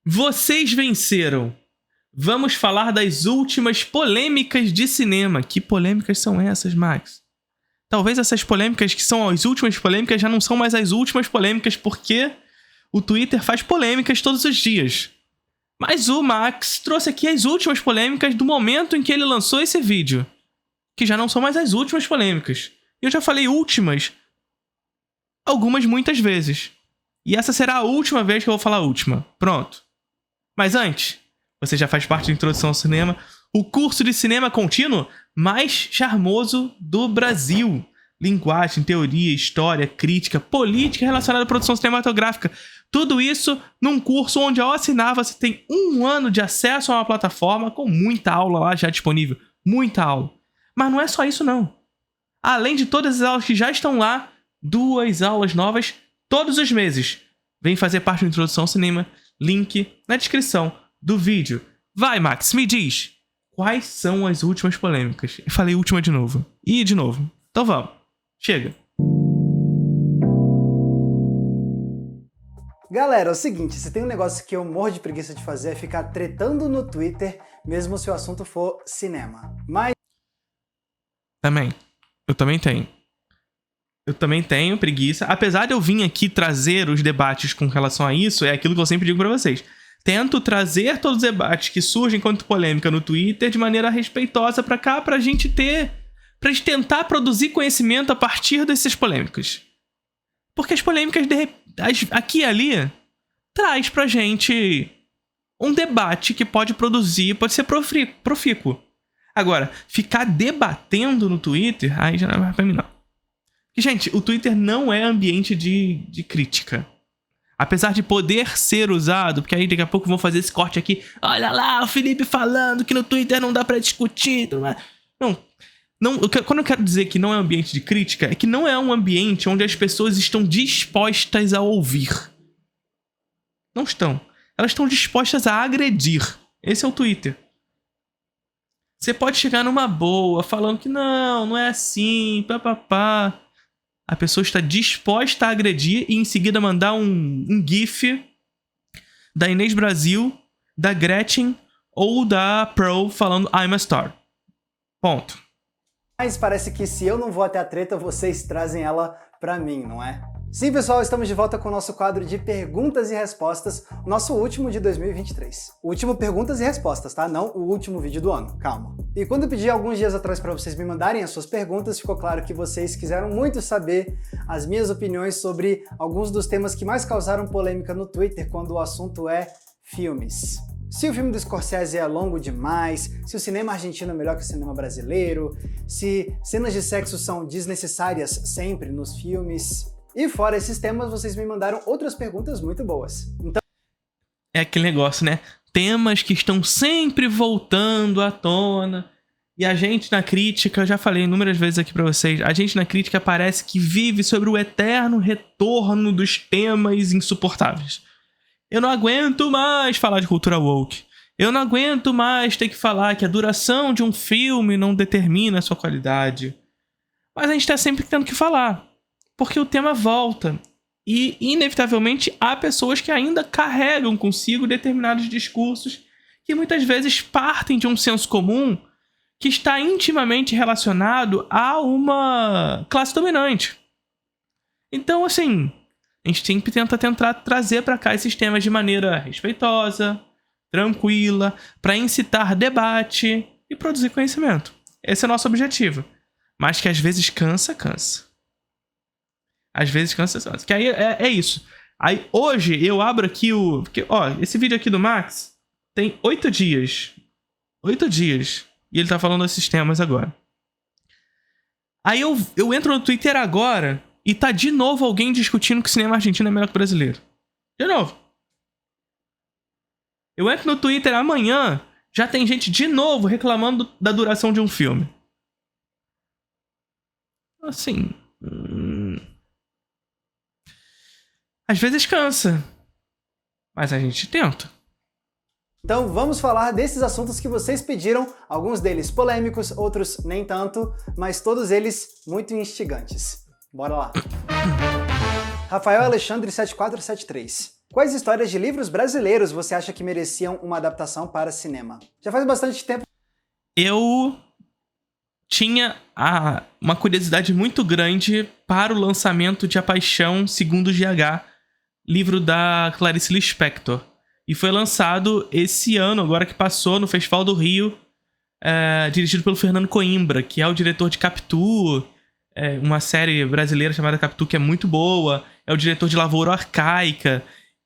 Vocês venceram. Vamos falar das últimas polêmicas de cinema. Que polêmicas são essas, Max? Talvez essas polêmicas que são as últimas polêmicas já não são mais as últimas polêmicas, porque o Twitter faz polêmicas todos os dias. Mas o Max trouxe aqui as últimas polêmicas do momento em que ele lançou esse vídeo, que já não são mais as últimas polêmicas. Eu já falei últimas muitas vezes. E essa será a última vez que eu vou falar última. Pronto. Mas antes, você já faz parte da Introdução ao Cinema, o curso de cinema contínuo mais charmoso do Brasil. Linguagem, teoria, história, crítica, política relacionada à produção cinematográfica. Tudo isso num curso onde, ao assinar, você tem 1 ano de acesso a uma plataforma com muita aula lá já disponível. Muita aula. Mas não é só isso, não. Além de todas as aulas que já estão lá, 2 aulas novas todos os meses. Vem fazer parte da Introdução ao Cinema. Link na descrição do vídeo. Vai, Max, me diz. Quais são as últimas polêmicas? Eu falei última de novo. E de novo. Então vamos. Chega. Galera, é o seguinte, se tem um negócio que eu morro de preguiça de fazer é ficar tretando no Twitter, mesmo se o assunto for cinema. Mas... Eu também tenho. Eu também tenho preguiça. Apesar de eu vir aqui trazer os debates com relação a isso, é aquilo que eu sempre digo pra vocês. Tento trazer todos os debates que surgem enquanto polêmica no Twitter de maneira respeitosa pra cá, pra gente tentar produzir conhecimento a partir dessas polêmicas. Porque as polêmicas, aqui e ali, traz pra gente um debate que pode ser profícuo. Agora, ficar debatendo no Twitter, aí já não é mais pra mim, não. E, gente, o Twitter não é ambiente de crítica. Apesar de poder ser usado, porque aí daqui a pouco vão fazer esse corte aqui. Olha lá, o Felipe falando que no Twitter não dá pra discutir. Não, quando eu quero dizer que não é um ambiente de crítica, é que não é um ambiente onde as pessoas estão dispostas a ouvir. Não estão. Elas estão dispostas a agredir. Esse é o Twitter. Você pode chegar numa boa, falando que não é assim, papapá. A pessoa está disposta a agredir e em seguida mandar um gif da Inês Brasil, da Gretchen ou da Pearl falando I'm a star. Ponto. Mas parece que se eu não vou até a treta, vocês trazem ela pra mim, não é? Sim, pessoal, estamos de volta com o nosso quadro de perguntas e respostas, o nosso último de 2023. O último perguntas e respostas, tá? Não o último vídeo do ano, calma. E quando eu pedi alguns dias atrás para vocês me mandarem as suas perguntas, ficou claro que vocês quiseram muito saber as minhas opiniões sobre alguns dos temas que mais causaram polêmica no Twitter quando o assunto é filmes. Se o filme do Scorsese é longo demais, se o cinema argentino é melhor que o cinema brasileiro, se cenas de sexo são desnecessárias sempre nos filmes. E fora esses temas, vocês me mandaram outras perguntas muito boas. Então... É aquele negócio, né? Temas que estão sempre voltando à tona. E a gente na crítica, eu já falei inúmeras vezes aqui pra vocês, a gente na crítica parece que vive sobre o eterno retorno dos temas insuportáveis. Eu não aguento mais falar de cultura woke. Eu não aguento mais ter que falar que a duração de um filme não determina a sua qualidade. Mas a gente tá sempre tendo que falar. Porque o tema volta. E, inevitavelmente, há pessoas que ainda carregam consigo determinados discursos que muitas vezes partem de um senso comum que está intimamente relacionado a uma classe dominante. Então, assim, a gente sempre tenta trazer para cá esses temas de maneira respeitosa, tranquila, para incitar debate e produzir conhecimento. Esse é o nosso objetivo. Mas que às vezes cansa. Às vezes cansa. Que aí é isso. Aí hoje eu abro aqui o... Porque, ó, esse vídeo aqui do Max tem 8 dias. 8 dias. E ele tá falando desses temas agora. Aí eu entro no Twitter agora e tá de novo alguém discutindo que o cinema argentino é melhor que o brasileiro. De novo. Eu entro no Twitter amanhã, já tem gente de novo reclamando da duração de um filme. Assim... Às vezes cansa, mas a gente tenta. Então vamos falar desses assuntos que vocês pediram, alguns deles polêmicos, outros nem tanto, mas todos eles muito instigantes. Bora lá. Rafael Alexandre 7473. Quais histórias de livros brasileiros você acha que mereciam uma adaptação para cinema? Já faz bastante tempo. Eu tinha uma curiosidade muito grande para o lançamento de A Paixão Segundo GH, livro da Clarice Lispector. E foi lançado esse ano, agora que passou, no Festival do Rio, dirigido pelo Fernando Coimbra, que é o diretor de Capitu, uma série brasileira chamada Capitu, que é muito boa, é o diretor de Lavoura Arcaica,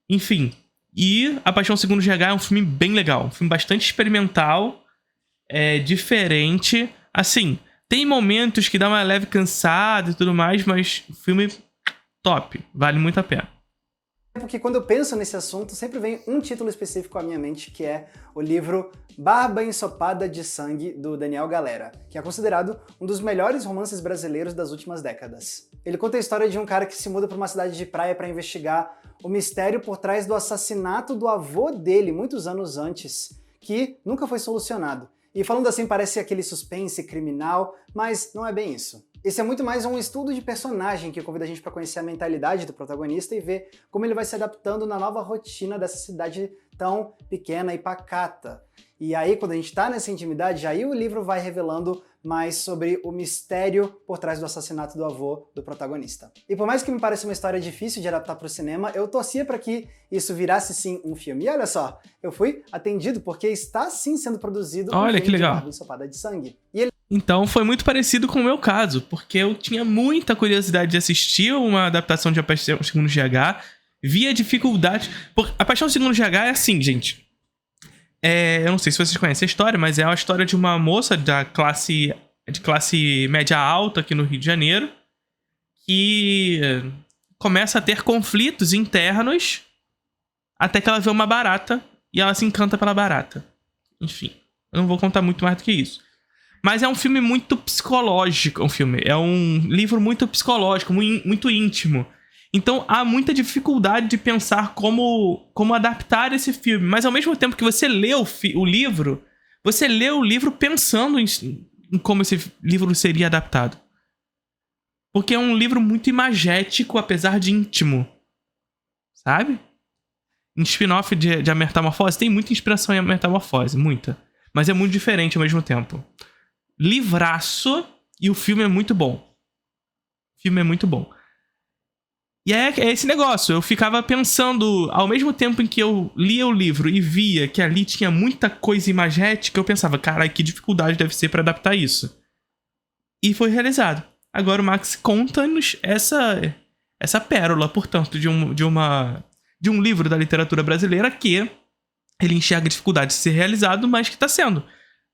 enfim. E A Paixão Segundo GH é um filme bem legal, um filme bastante experimental, diferente. Assim, tem momentos que dá uma leve cansada e tudo mais, mas filme top, vale muito a pena. Porque quando eu penso nesse assunto, sempre vem um título específico à minha mente, que é o livro Barba Ensopada de Sangue, do Daniel Galera, que é considerado um dos melhores romances brasileiros das últimas décadas. Ele conta a história de um cara que se muda para uma cidade de praia para investigar o mistério por trás do assassinato do avô dele, muitos anos antes, que nunca foi solucionado. E falando assim, parece aquele suspense criminal, mas não é bem isso. Esse é muito mais um estudo de personagem que convida a gente para conhecer a mentalidade do protagonista e ver como ele vai se adaptando na nova rotina dessa cidade tão pequena e pacata. E aí, quando a gente tá nessa intimidade, aí o livro vai revelando mais sobre o mistério por trás do assassinato do avô do protagonista. E por mais que me pareça uma história difícil de adaptar para o cinema, eu torcia para que isso virasse sim um filme. E olha só, eu fui atendido porque está sim sendo produzido Olha, que legal. Barba Ensopada de Sangue. E ele... Então foi muito parecido com o meu caso, porque eu tinha muita curiosidade de assistir uma adaptação de A Paixão Segundo GH, via dificuldade. A Paixão Segundo GH é assim, gente. Eu não sei se vocês conhecem a história, mas é a história de uma moça de classe média alta aqui no Rio de Janeiro, que começa a ter conflitos internos até que ela vê uma barata e ela se encanta pela barata. Enfim, eu não vou contar muito mais do que isso. Mas é um filme muito psicológico, é um livro muito psicológico, muito íntimo. Então há muita dificuldade de pensar como adaptar esse filme. Mas ao mesmo tempo que você lê o livro, você lê o livro pensando em como esse livro seria adaptado. Porque é um livro muito imagético, apesar de íntimo. Sabe? Em spin-off de A Metamorfose, tem muita inspiração em A Metamorfose, muita. Mas é muito diferente ao mesmo tempo. Livraço, e o filme é muito bom. O filme é muito bom. E é esse negócio, eu ficava pensando, ao mesmo tempo em que eu lia o livro e via que ali tinha muita coisa imagética, eu pensava, caralho, que dificuldade deve ser pra adaptar isso. E foi realizado. Agora o Max conta-nos essa pérola, portanto, de um livro da literatura brasileira que ele enxerga dificuldade de ser realizado, mas que tá sendo.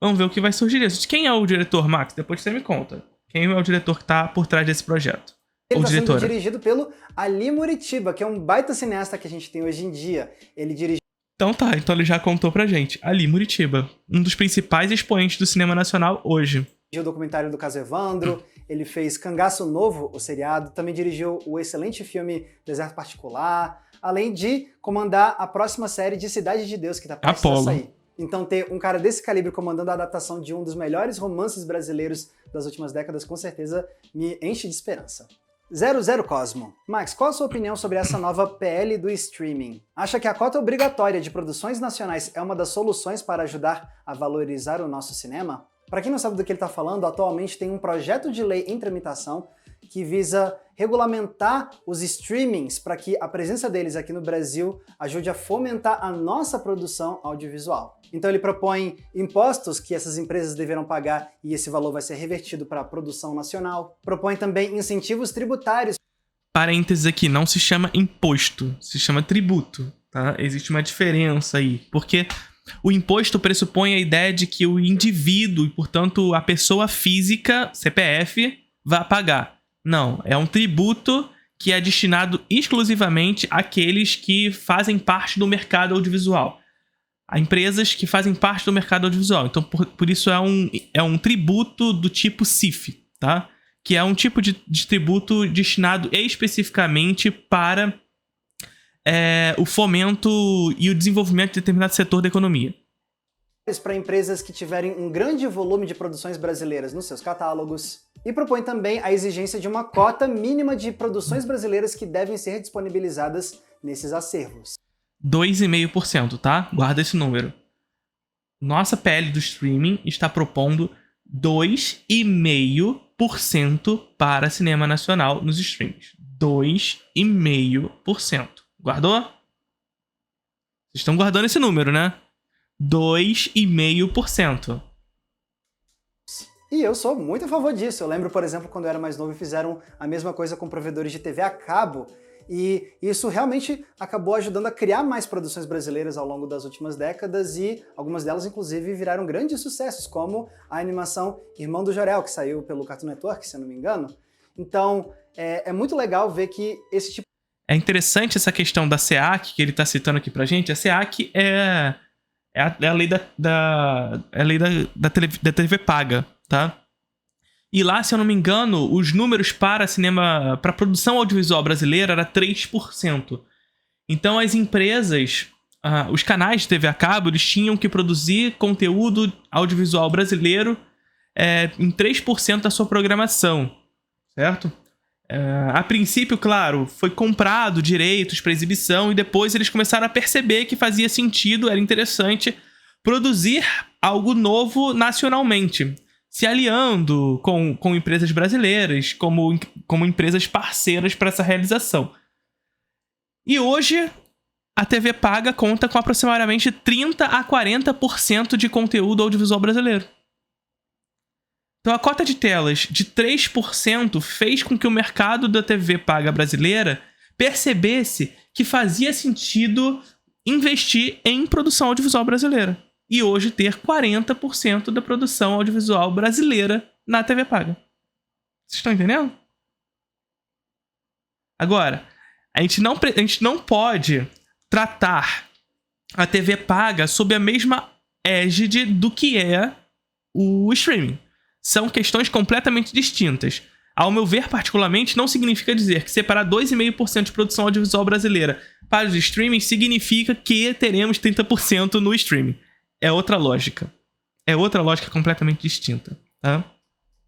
Vamos ver o que vai surgir disso. Quem é o diretor, Max? Depois você me conta. Quem é o diretor que tá por trás desse projeto? Ele está sendo dirigido pelo Ali Muritiba, que é um baita cineasta que a gente tem hoje em dia. Ele dirigiu... Então ele já contou pra gente. Ali Muritiba, um dos principais expoentes do cinema nacional hoje. Dirigiu o documentário do caso Evandro, ele fez Cangaço Novo, o seriado, também dirigiu o excelente filme Deserto Particular, além de comandar a próxima série de Cidade de Deus, que tá prestes a sair. Então ter um cara desse calibre comandando a adaptação de um dos melhores romances brasileiros das últimas décadas, com certeza me enche de esperança. 00 Cosmo. Max, qual a sua opinião sobre essa nova PL do streaming? Acha que a cota obrigatória de produções nacionais é uma das soluções para ajudar a valorizar o nosso cinema? Para quem não sabe do que ele está falando, atualmente tem um projeto de lei em tramitação que visa regulamentar os streamings para que a presença deles aqui no Brasil ajude a fomentar a nossa produção audiovisual. Então ele propõe impostos que essas empresas deverão pagar e esse valor vai ser revertido para a produção nacional. Propõe também incentivos tributários. Parênteses aqui, não se chama imposto, se chama tributo, tá? Existe uma diferença aí, porque o imposto pressupõe a ideia de que o indivíduo, e portanto a pessoa física, CPF, vai pagar. Não, é um tributo que é destinado exclusivamente àqueles que fazem parte do mercado audiovisual. A empresas que fazem parte do mercado audiovisual. Então, por isso é um tributo do tipo CIF, tá? Que é um tipo de tributo destinado especificamente para o fomento e o desenvolvimento de determinado setor da economia. Para empresas que tiverem um grande volume de produções brasileiras nos seus catálogos. E propõe também a exigência de uma cota mínima de produções brasileiras que devem ser disponibilizadas nesses acervos. 2,5%, tá? Guarda esse número. Nossa PL do streaming está propondo 2,5% para cinema nacional nos streams. 2,5%. Guardou? Vocês estão guardando esse número, né? 2,5%. E eu sou muito a favor disso. Eu lembro, por exemplo, quando eu era mais novo, fizeram a mesma coisa com provedores de TV a cabo. E isso realmente acabou ajudando a criar mais produções brasileiras ao longo das últimas décadas e algumas delas, inclusive, viraram grandes sucessos, como a animação Irmão do Jorel, que saiu pelo Cartoon Network, se eu não me engano. Então, é muito legal ver que esse tipo... É interessante essa questão da SEAC, que ele está citando aqui pra gente. A SEAC é a lei da TV paga, tá? E lá, se eu não me engano, os números para produção audiovisual brasileira era 3%. Então as empresas, os canais de TV a cabo, eles tinham que produzir conteúdo audiovisual brasileiro em 3% da sua programação, certo? A princípio, claro, foi comprado direitos para exibição e depois eles começaram a perceber que fazia sentido, era interessante produzir algo novo nacionalmente, se aliando com empresas brasileiras, como empresas parceiras para essa realização. E hoje, a TV paga conta com aproximadamente 30% a 40% de conteúdo audiovisual brasileiro. Então, a cota de telas de 3% fez com que o mercado da TV paga brasileira percebesse que fazia sentido investir em produção audiovisual brasileira. E hoje ter 40% da produção audiovisual brasileira na TV paga. Vocês estão entendendo? Agora, a gente não pode tratar a TV paga sob a mesma égide do que é o streaming. São questões completamente distintas. Ao meu ver, particularmente, não significa dizer que separar 2,5% de produção audiovisual brasileira para os streaming significa que teremos 30% no streaming. É outra lógica. É outra lógica completamente distinta, tá?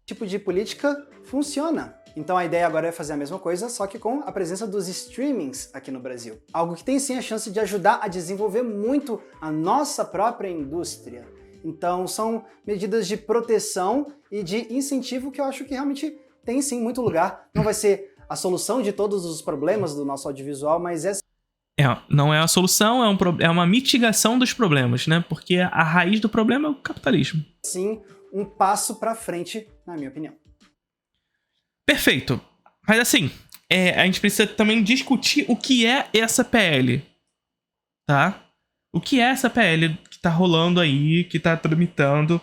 Tipo de política funciona. Então a ideia agora é fazer a mesma coisa, só que com a presença dos streamings aqui no Brasil. Algo que tem sim a chance de ajudar a desenvolver muito a nossa própria indústria. Então são medidas de proteção e de incentivo que eu acho que realmente tem sim muito lugar. Não vai ser a solução de todos os problemas do nosso audiovisual, mas não é a solução, é uma mitigação dos problemas, né? Porque a raiz do problema é o capitalismo. Sim, um passo pra frente, na minha opinião. Perfeito. Mas assim, a gente precisa também discutir o que é essa PL, tá? O que é essa PL que tá rolando aí, que tá tramitando.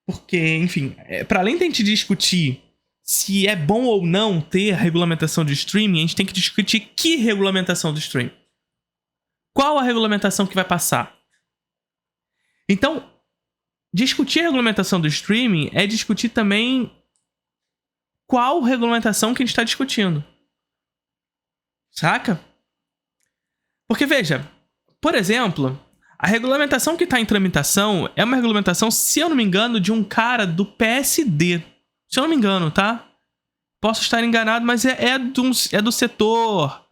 Porque, enfim, para além de a gente discutir se é bom ou não ter regulamentação de streaming, a gente tem que discutir que regulamentação do streaming. Qual a regulamentação que vai passar? Então, discutir a regulamentação do streaming é discutir também qual regulamentação que a gente está discutindo. Saca? Porque, veja, por exemplo, a regulamentação que está em tramitação é uma regulamentação, se eu não me engano, de um cara do PSD. Se eu não me engano, tá? Posso estar enganado, mas é do setor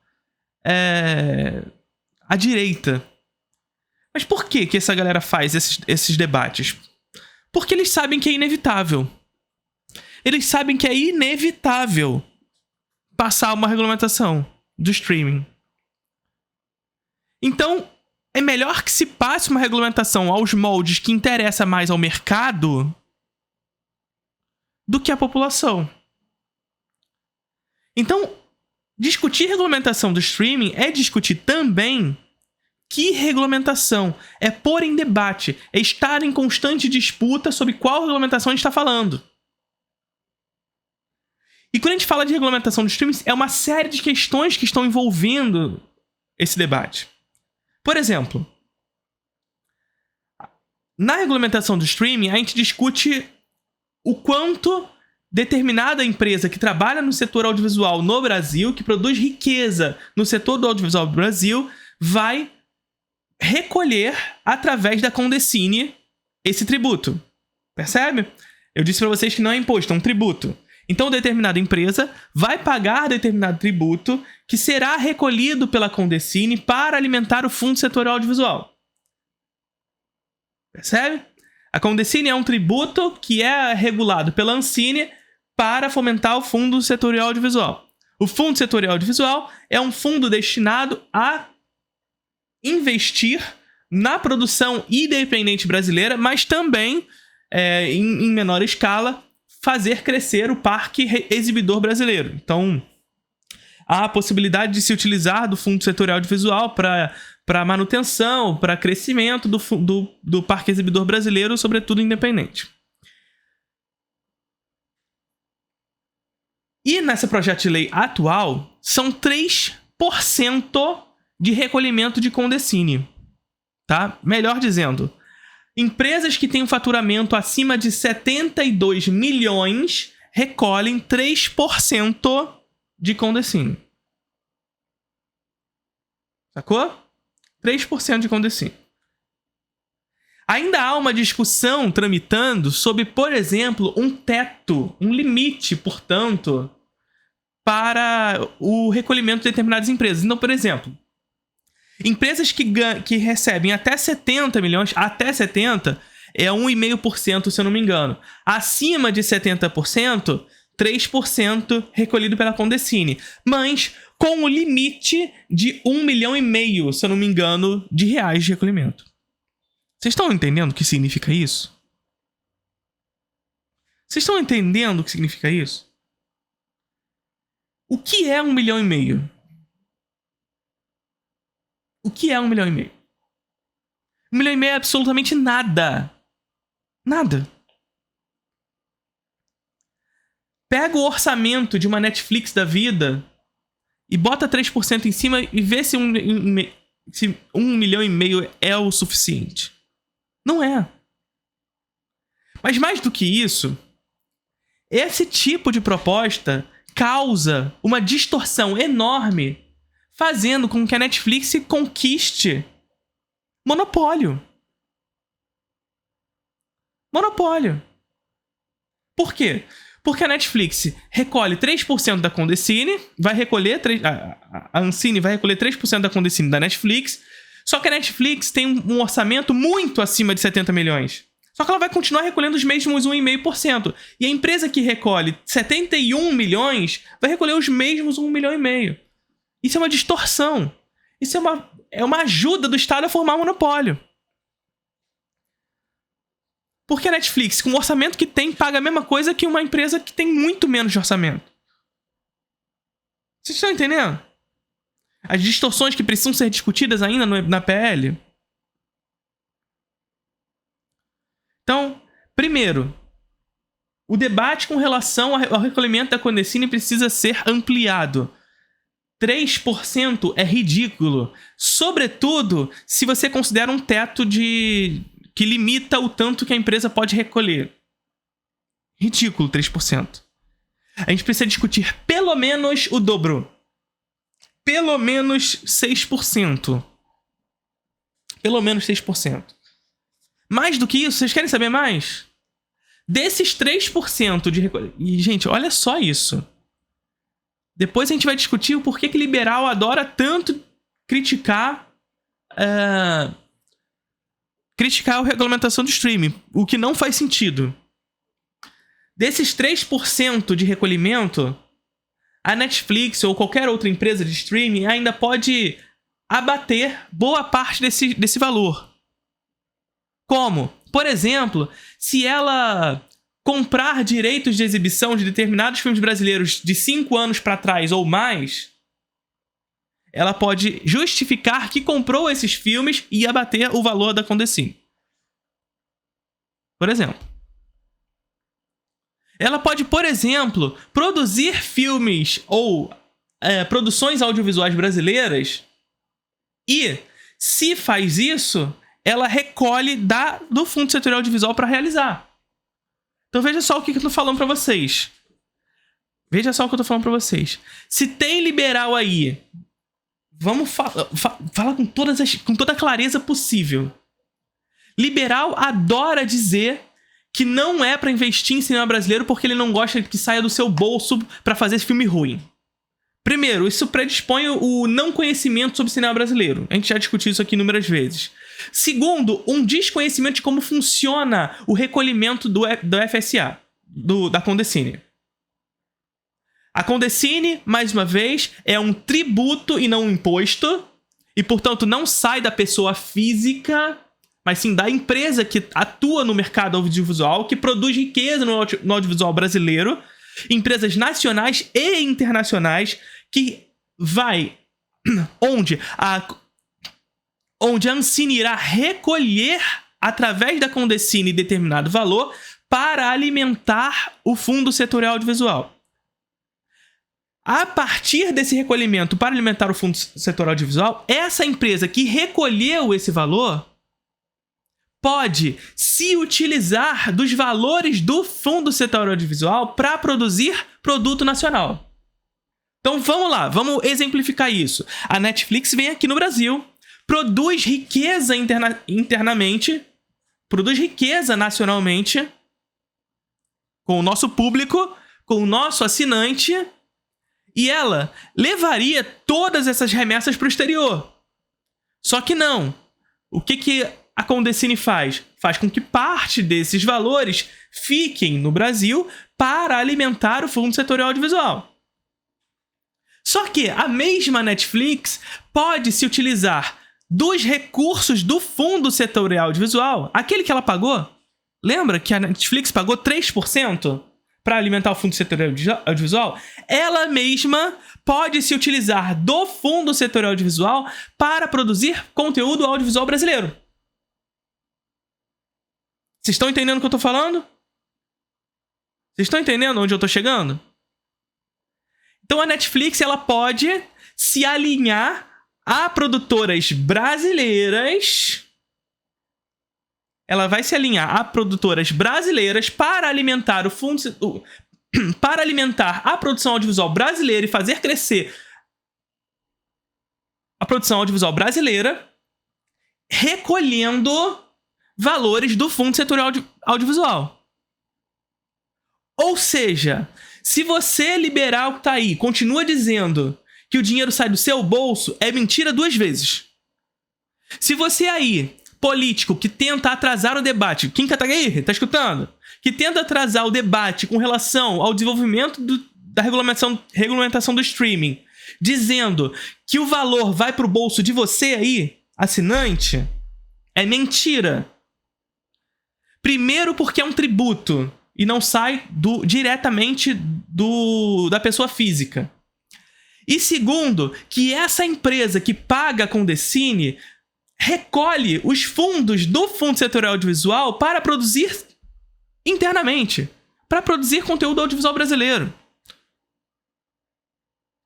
à direita. Mas por que essa galera faz esses debates? Porque eles sabem que é inevitável. Eles sabem que é inevitável passar uma regulamentação do streaming. Então, é melhor que se passe uma regulamentação aos moldes que interessa mais ao mercado do que a população. Então, discutir regulamentação do streaming é discutir também que regulamentação, é pôr em debate, é estar em constante disputa sobre qual regulamentação a gente está falando. E quando a gente fala de regulamentação do streaming, é uma série de questões que estão envolvendo esse debate. Por exemplo, na regulamentação do streaming, a gente discute o quanto determinada empresa que trabalha no setor audiovisual no Brasil, que produz riqueza no setor do audiovisual do Brasil, vai recolher, através da Condecine, esse tributo. Percebe? Eu disse para vocês que não é imposto, é um tributo. Então, determinada empresa vai pagar determinado tributo que será recolhido pela Condecine para alimentar o Fundo Setorial Audiovisual. Percebe? A Condecine é um tributo que é regulado pela Ancine para fomentar o Fundo Setorial Audiovisual. O Fundo Setorial Audiovisual é um fundo destinado a investir na produção independente brasileira, mas também, em menor escala, fazer crescer o parque exibidor brasileiro. Então, há a possibilidade de se utilizar do Fundo Setorial Audiovisual para manutenção, para crescimento do parque exibidor brasileiro, sobretudo independente. E nesse projeto de lei atual, são 3% de recolhimento de Condecine. Tá? Melhor dizendo, empresas que têm um faturamento acima de 72 milhões recolhem 3% de Condecine. Sacou? 3% de Condecine. Ainda há uma discussão tramitando sobre, por exemplo, um teto, um limite, portanto, para o recolhimento de determinadas empresas. Então, por exemplo, empresas que recebem até 70 milhões, até 70, é 1,5%, se eu não me engano. Acima de 70%, 3% recolhido pela Condecine. Mas com o limite de 1,5 milhão, se eu não me engano, de reais de recolhimento. Vocês estão entendendo o que significa isso? Vocês estão entendendo o que significa isso? O que é 1,5 milhão? O que é 1,5 milhão? 1,5 milhão é absolutamente nada. Nada. Pega o orçamento de uma Netflix da vida e bota 3% em cima e vê se 1,5 milhão é o suficiente. Não é. Mas mais do que isso, esse tipo de proposta causa uma distorção enorme, fazendo com que a Netflix conquiste monopólio. Monopólio. Por quê? Porque a Netflix recolhe 3% da Condecine, vai recolher a Ancine vai recolher 3% da Condecine da Netflix, só que a Netflix tem um orçamento muito acima de 70 milhões. Só que ela vai continuar recolhendo os mesmos 1,5%. E a empresa que recolhe 71 milhões vai recolher os mesmos 1,5 milhão. Isso é uma distorção. Isso é uma ajuda do Estado a formar um monopólio. Porque a Netflix, com o orçamento que tem, paga a mesma coisa que uma empresa que tem muito menos de orçamento. Vocês estão entendendo? As distorções que precisam ser discutidas ainda na PL. Então, primeiro, o debate com relação ao recolhimento da Condecine precisa ser ampliado. 3% é ridículo, sobretudo se você considera um teto que limita o tanto que a empresa pode recolher. Ridículo, 3%. A gente precisa discutir pelo menos o dobro. Pelo menos 6%. Pelo menos 6%. Mais do que isso, vocês querem saber mais? Desses 3% de recolhimento... E, gente, olha só isso. Depois a gente vai discutir o porquê que liberal adora tanto criticar a regulamentação do streaming, o que não faz sentido. Desses 3% de recolhimento, a Netflix ou qualquer outra empresa de streaming ainda pode abater boa parte desse valor. Como? Por exemplo, se ela comprar direitos de exibição de determinados filmes brasileiros de 5 anos para trás ou mais, ela pode justificar que comprou esses filmes e abater o valor da Condecine. Por exemplo. Ela pode, por exemplo, produzir filmes ou produções audiovisuais brasileiras e, se faz isso, ela recolhe do Fundo Setorial Audiovisual para realizar. Então veja só o que eu tô falando para vocês. Veja só o que eu tô falando para vocês. Se tem liberal aí, vamos falar com toda a clareza possível. Liberal adora dizer que não é pra investir em cinema brasileiro porque ele não gosta que saia do seu bolso pra fazer esse filme ruim. Primeiro, isso predispõe o não conhecimento sobre cinema brasileiro. A gente já discutiu isso aqui inúmeras vezes. Segundo, um desconhecimento de como funciona o recolhimento do FSA, da Condecine. A Condecine, mais uma vez, é um tributo e não um imposto, e, portanto, não sai da pessoa física, mas sim da empresa que atua no mercado audiovisual, que produz riqueza no audiovisual brasileiro, empresas nacionais e internacionais, que vai onde a Ancine irá recolher, através da Condecine, determinado valor para alimentar o Fundo Setorial Audiovisual. A partir desse recolhimento para alimentar o Fundo Setorial Audiovisual, essa empresa que recolheu esse valor pode se utilizar dos valores do Fundo Setorial Audiovisual para produzir produto nacional. Então vamos lá, vamos exemplificar isso. A Netflix vem aqui no Brasil, produz riqueza internamente, produz riqueza nacionalmente, com o nosso público, com o nosso assinante, e ela levaria todas essas remessas para o exterior. Só que não. O que a Condecine faz? Faz com que parte desses valores fiquem no Brasil para alimentar o Fundo Setorial Audiovisual. Só que a mesma Netflix pode se utilizar dos recursos do Fundo Setorial Audiovisual, aquele que ela pagou. Lembra que a Netflix pagou 3% para alimentar o Fundo Setorial Audiovisual? Ela mesma pode se utilizar do Fundo Setorial Audiovisual para produzir conteúdo audiovisual brasileiro. Vocês estão entendendo o que eu estou falando? Vocês estão entendendo onde eu estou chegando? Então a Netflix ela pode se alinhar a produtoras brasileiras. Ela vai se alinhar a produtoras brasileiras para alimentar para alimentar a produção audiovisual brasileira e fazer crescer a produção audiovisual brasileira, recolhendo valores do Fundo Setorial Audiovisual. Ou seja, se você liberal que tá aí continua dizendo que o dinheiro sai do seu bolso, é mentira duas vezes. Se você aí, político, que tenta atrasar o debate, Kim Kataguiri, tá escutando? Que tenta atrasar o debate com relação ao desenvolvimento da regulamentação do streaming, dizendo que o valor vai pro bolso de você aí, assinante, é mentira. Primeiro porque é um tributo e não sai diretamente da pessoa física. E segundo, que essa empresa que paga a Condecine recolhe os fundos do Fundo Setorial Audiovisual para produzir internamente, para produzir conteúdo audiovisual brasileiro.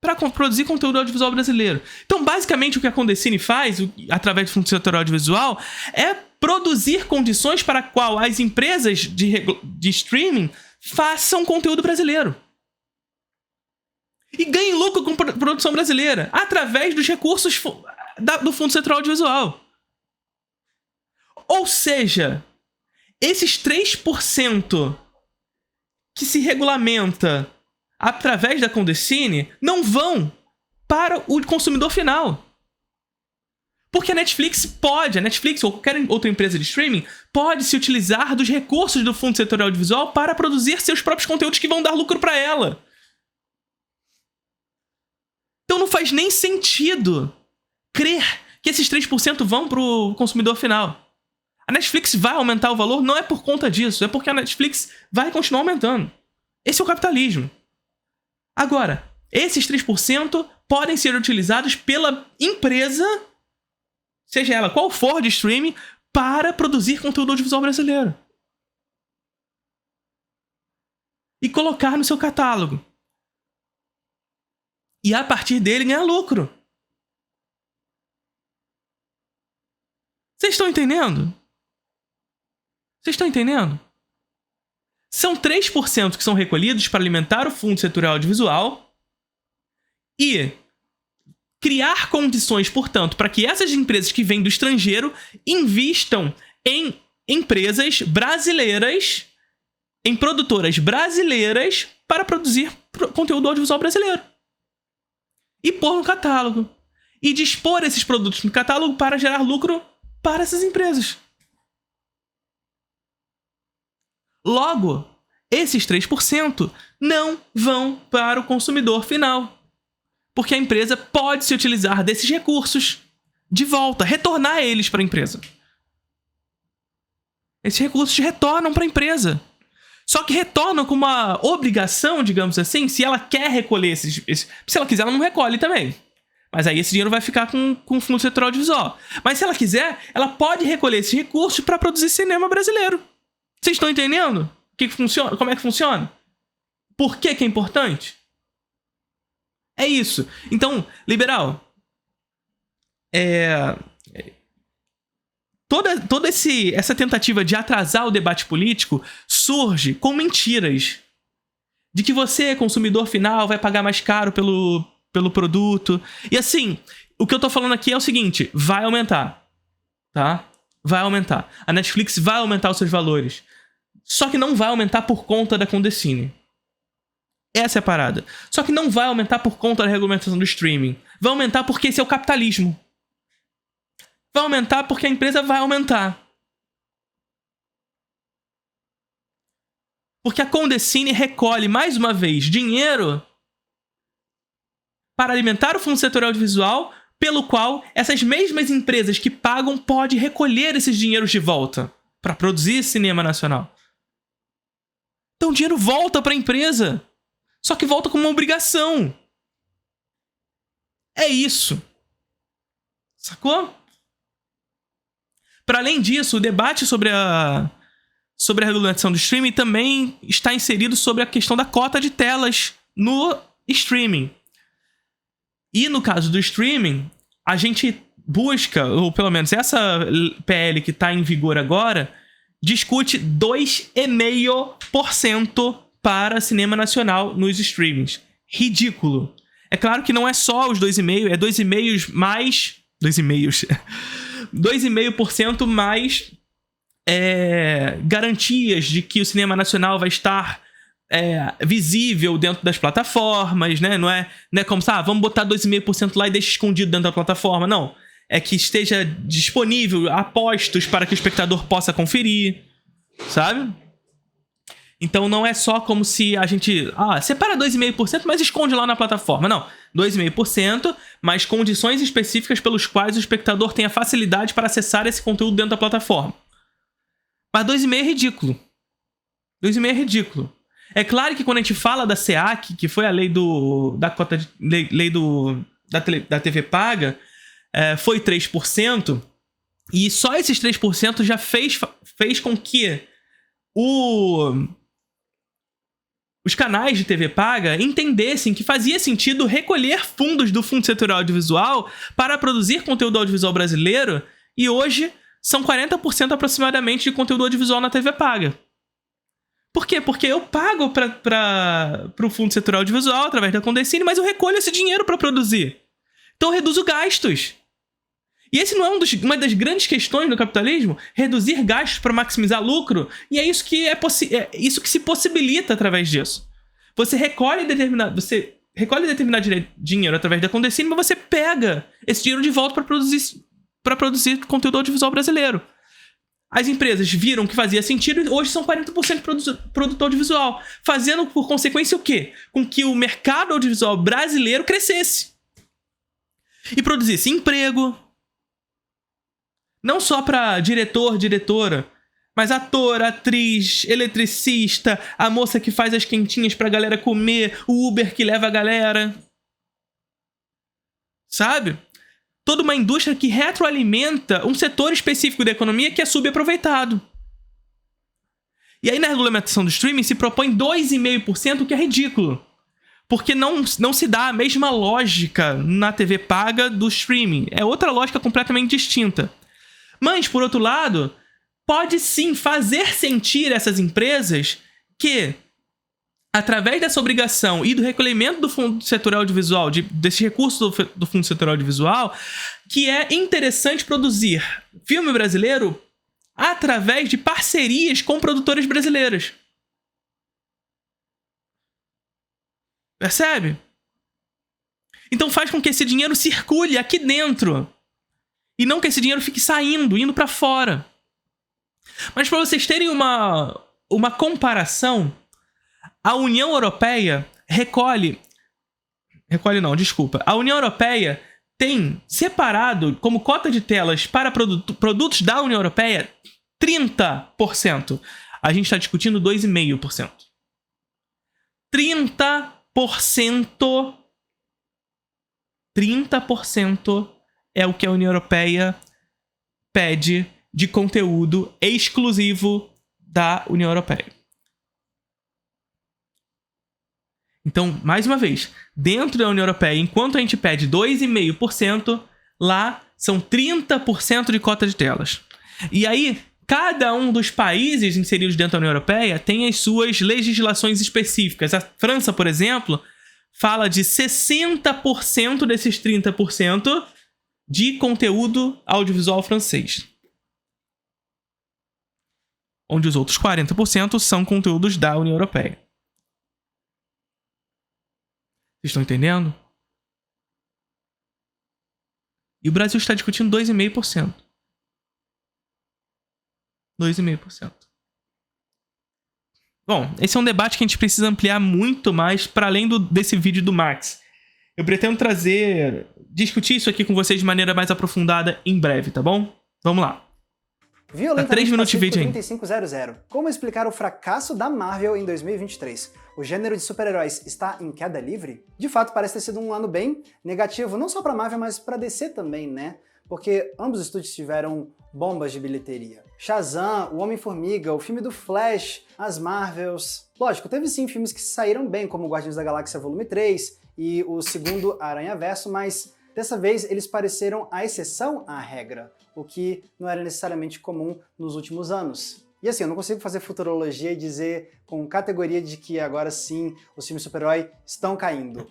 Para produzir conteúdo audiovisual brasileiro. Então, basicamente, o que a Condecine faz, através do Fundo Setorial Audiovisual, é produzir condições para qual as empresas de streaming façam conteúdo brasileiro. E ganhem lucro com produção brasileira, através dos recursos do Fundo Setorial Audiovisual. Ou seja, esses 3% que se regulamenta através da Condecine não vão para o consumidor final. Porque a Netflix ou qualquer outra empresa de streaming, pode se utilizar dos recursos do Fundo Setorial Audiovisual para produzir seus próprios conteúdos que vão dar lucro para ela. Então não faz nem sentido crer que esses 3% vão para o consumidor final. A Netflix vai aumentar o valor não é por conta disso, é porque a Netflix vai continuar aumentando. Esse é o capitalismo. Agora, esses 3% podem ser utilizados pela empresa, seja ela qual for de streaming, para produzir conteúdo audiovisual brasileiro. E colocar no seu catálogo. E a partir dele ganhar lucro. Vocês estão entendendo? Vocês estão entendendo? São 3% que são recolhidos para alimentar o Fundo Setorial Audiovisual e criar condições, portanto, para que essas empresas que vêm do estrangeiro investam em empresas brasileiras em produtoras brasileiras para produzir conteúdo audiovisual brasileiro. E pôr no catálogo. E dispor esses produtos no catálogo para gerar lucro para essas empresas. Logo, esses 3% não vão para o consumidor final. Porque a empresa pode se utilizar desses recursos de volta, retornar eles para a empresa. Esses recursos retornam para a empresa. Só que retornam com uma obrigação, digamos assim, se ela quer recolher esses... Se ela quiser, ela não recolhe também. Mas aí esse dinheiro vai ficar com o Fundo Setorial Audiovisual. Mas se ela quiser, ela pode recolher esses recursos para produzir cinema brasileiro. Vocês estão entendendo? Funciona? Como é que funciona? Por que é importante? É isso. Então, liberal, toda essa tentativa de atrasar o debate político surge com mentiras. De que você, consumidor final, vai pagar mais caro pelo produto. E assim, o que eu tô falando aqui é o seguinte, vai aumentar, tá? Vai aumentar. A Netflix vai aumentar os seus valores. Só que não vai aumentar por conta da Condecine. Essa é a parada. Só que não vai aumentar por conta da regulamentação do streaming. Vai aumentar porque esse é o capitalismo. Vai aumentar porque a empresa vai aumentar. Porque a Condecine recolhe, mais uma vez, dinheiro para alimentar o Fundo Setorial Audiovisual, pelo qual essas mesmas empresas que pagam podem recolher esses dinheiros de volta para produzir cinema nacional. Então o dinheiro volta para a empresa. Só que volta como uma obrigação. É isso. Sacou? Para além disso, o debate sobre a regulamentação do streaming também está inserido sobre a questão da cota de telas no streaming. E no caso do streaming, a gente busca, ou pelo menos essa PL que está em vigor agora, discute 2,5% para cinema nacional nos streamings. Ridículo. É claro que não é só os 2,5%, é 2,5% mais... 2,5% mais garantias de que o cinema nacional vai estar visível dentro das plataformas, né? Não é como, vamos botar 2,5% lá e deixa escondido dentro da plataforma. Não. É que esteja disponível a postos para que o espectador possa conferir, sabe? Então não é só como se a gente... separa 2,5%, mas esconde lá na plataforma. Não. 2,5%, mas condições específicas pelos quais o espectador tenha facilidade para acessar esse conteúdo dentro da plataforma. Mas 2,5% é ridículo. 2,5% é ridículo. É claro que quando a gente fala da SEAC, que foi a lei da cota de, lei da TV paga, foi 3%, e só esses 3% já fez com que os canais de TV paga entendessem que fazia sentido recolher fundos do Fundo Setorial Audiovisual para produzir conteúdo audiovisual brasileiro, e hoje são 40% aproximadamente de conteúdo audiovisual na TV paga. Por quê? Porque eu pago para o Fundo Setorial Audiovisual através da Condecine, mas eu recolho esse dinheiro para produzir. Então eu reduzo gastos. E esse não é uma das grandes questões do capitalismo? Reduzir gastos para maximizar lucro? E é isso que isso que se possibilita através disso. Você recolhe determinado dinheiro através da Condecine, mas você pega esse dinheiro de volta para produzir conteúdo audiovisual brasileiro. As empresas viram que fazia sentido e hoje são 40% produtor audiovisual, fazendo por consequência o quê? Com que o mercado audiovisual brasileiro crescesse e produzisse emprego, não só para diretor, diretora, mas ator, atriz, eletricista, a moça que faz as quentinhas pra galera comer, o Uber que leva a galera. Sabe? Toda uma indústria que retroalimenta um setor específico da economia que é subaproveitado. E aí na regulamentação do streaming se propõe 2,5%, o que é ridículo. Porque não se dá a mesma lógica na TV paga do streaming. É outra lógica completamente distinta. Mas, por outro lado, pode sim fazer sentir essas empresas que, através dessa obrigação e do recolhimento do Fundo Setorial Audiovisual, desse recurso do Fundo Setorial Audiovisual, que é interessante produzir filme brasileiro através de parcerias com produtoras brasileiras. Percebe? Então faz com que esse dinheiro circule aqui dentro. E não que esse dinheiro fique saindo, indo pra fora. Mas para vocês terem uma comparação, a União Europeia a União Europeia tem separado como cota de telas para produtos da União Europeia 30%. A gente está discutindo 2,5%. 30%. 30% é o que a União Europeia pede de conteúdo exclusivo da União Europeia. Então, mais uma vez, dentro da União Europeia, enquanto a gente pede 2,5%, lá são 30% de cota de telas. E aí, cada um dos países inseridos dentro da União Europeia tem as suas legislações específicas. A França, por exemplo, fala de 60% desses 30% de conteúdo audiovisual francês. Onde os outros 40% são conteúdos da União Europeia. Vocês estão entendendo? E o Brasil está discutindo 2,5%. 2,5%. Bom, esse é um debate que a gente precisa ampliar muito mais para além desse vídeo do Max. Eu pretendo discutir isso aqui com vocês de maneira mais aprofundada em breve, tá bom? Vamos lá. Violentamente 3 minutos de vídeo aí. 3500. Como explicar o fracasso da Marvel em 2023? O gênero de super-heróis está em queda livre? De fato, parece ter sido um ano bem negativo, não só para Marvel, mas para DC também, né? Porque ambos os estúdios tiveram bombas de bilheteria. Shazam, o Homem-Formiga, o filme do Flash, as Marvels... Lógico, teve sim filmes que saíram bem, como Guardiões da Galáxia Volume 3 e o segundo Aranhaverso, mas dessa vez eles pareceram a exceção à regra, o que não era necessariamente comum nos últimos anos. E assim, eu não consigo fazer futurologia e dizer com categoria de que agora sim os filmes super-herói estão caindo.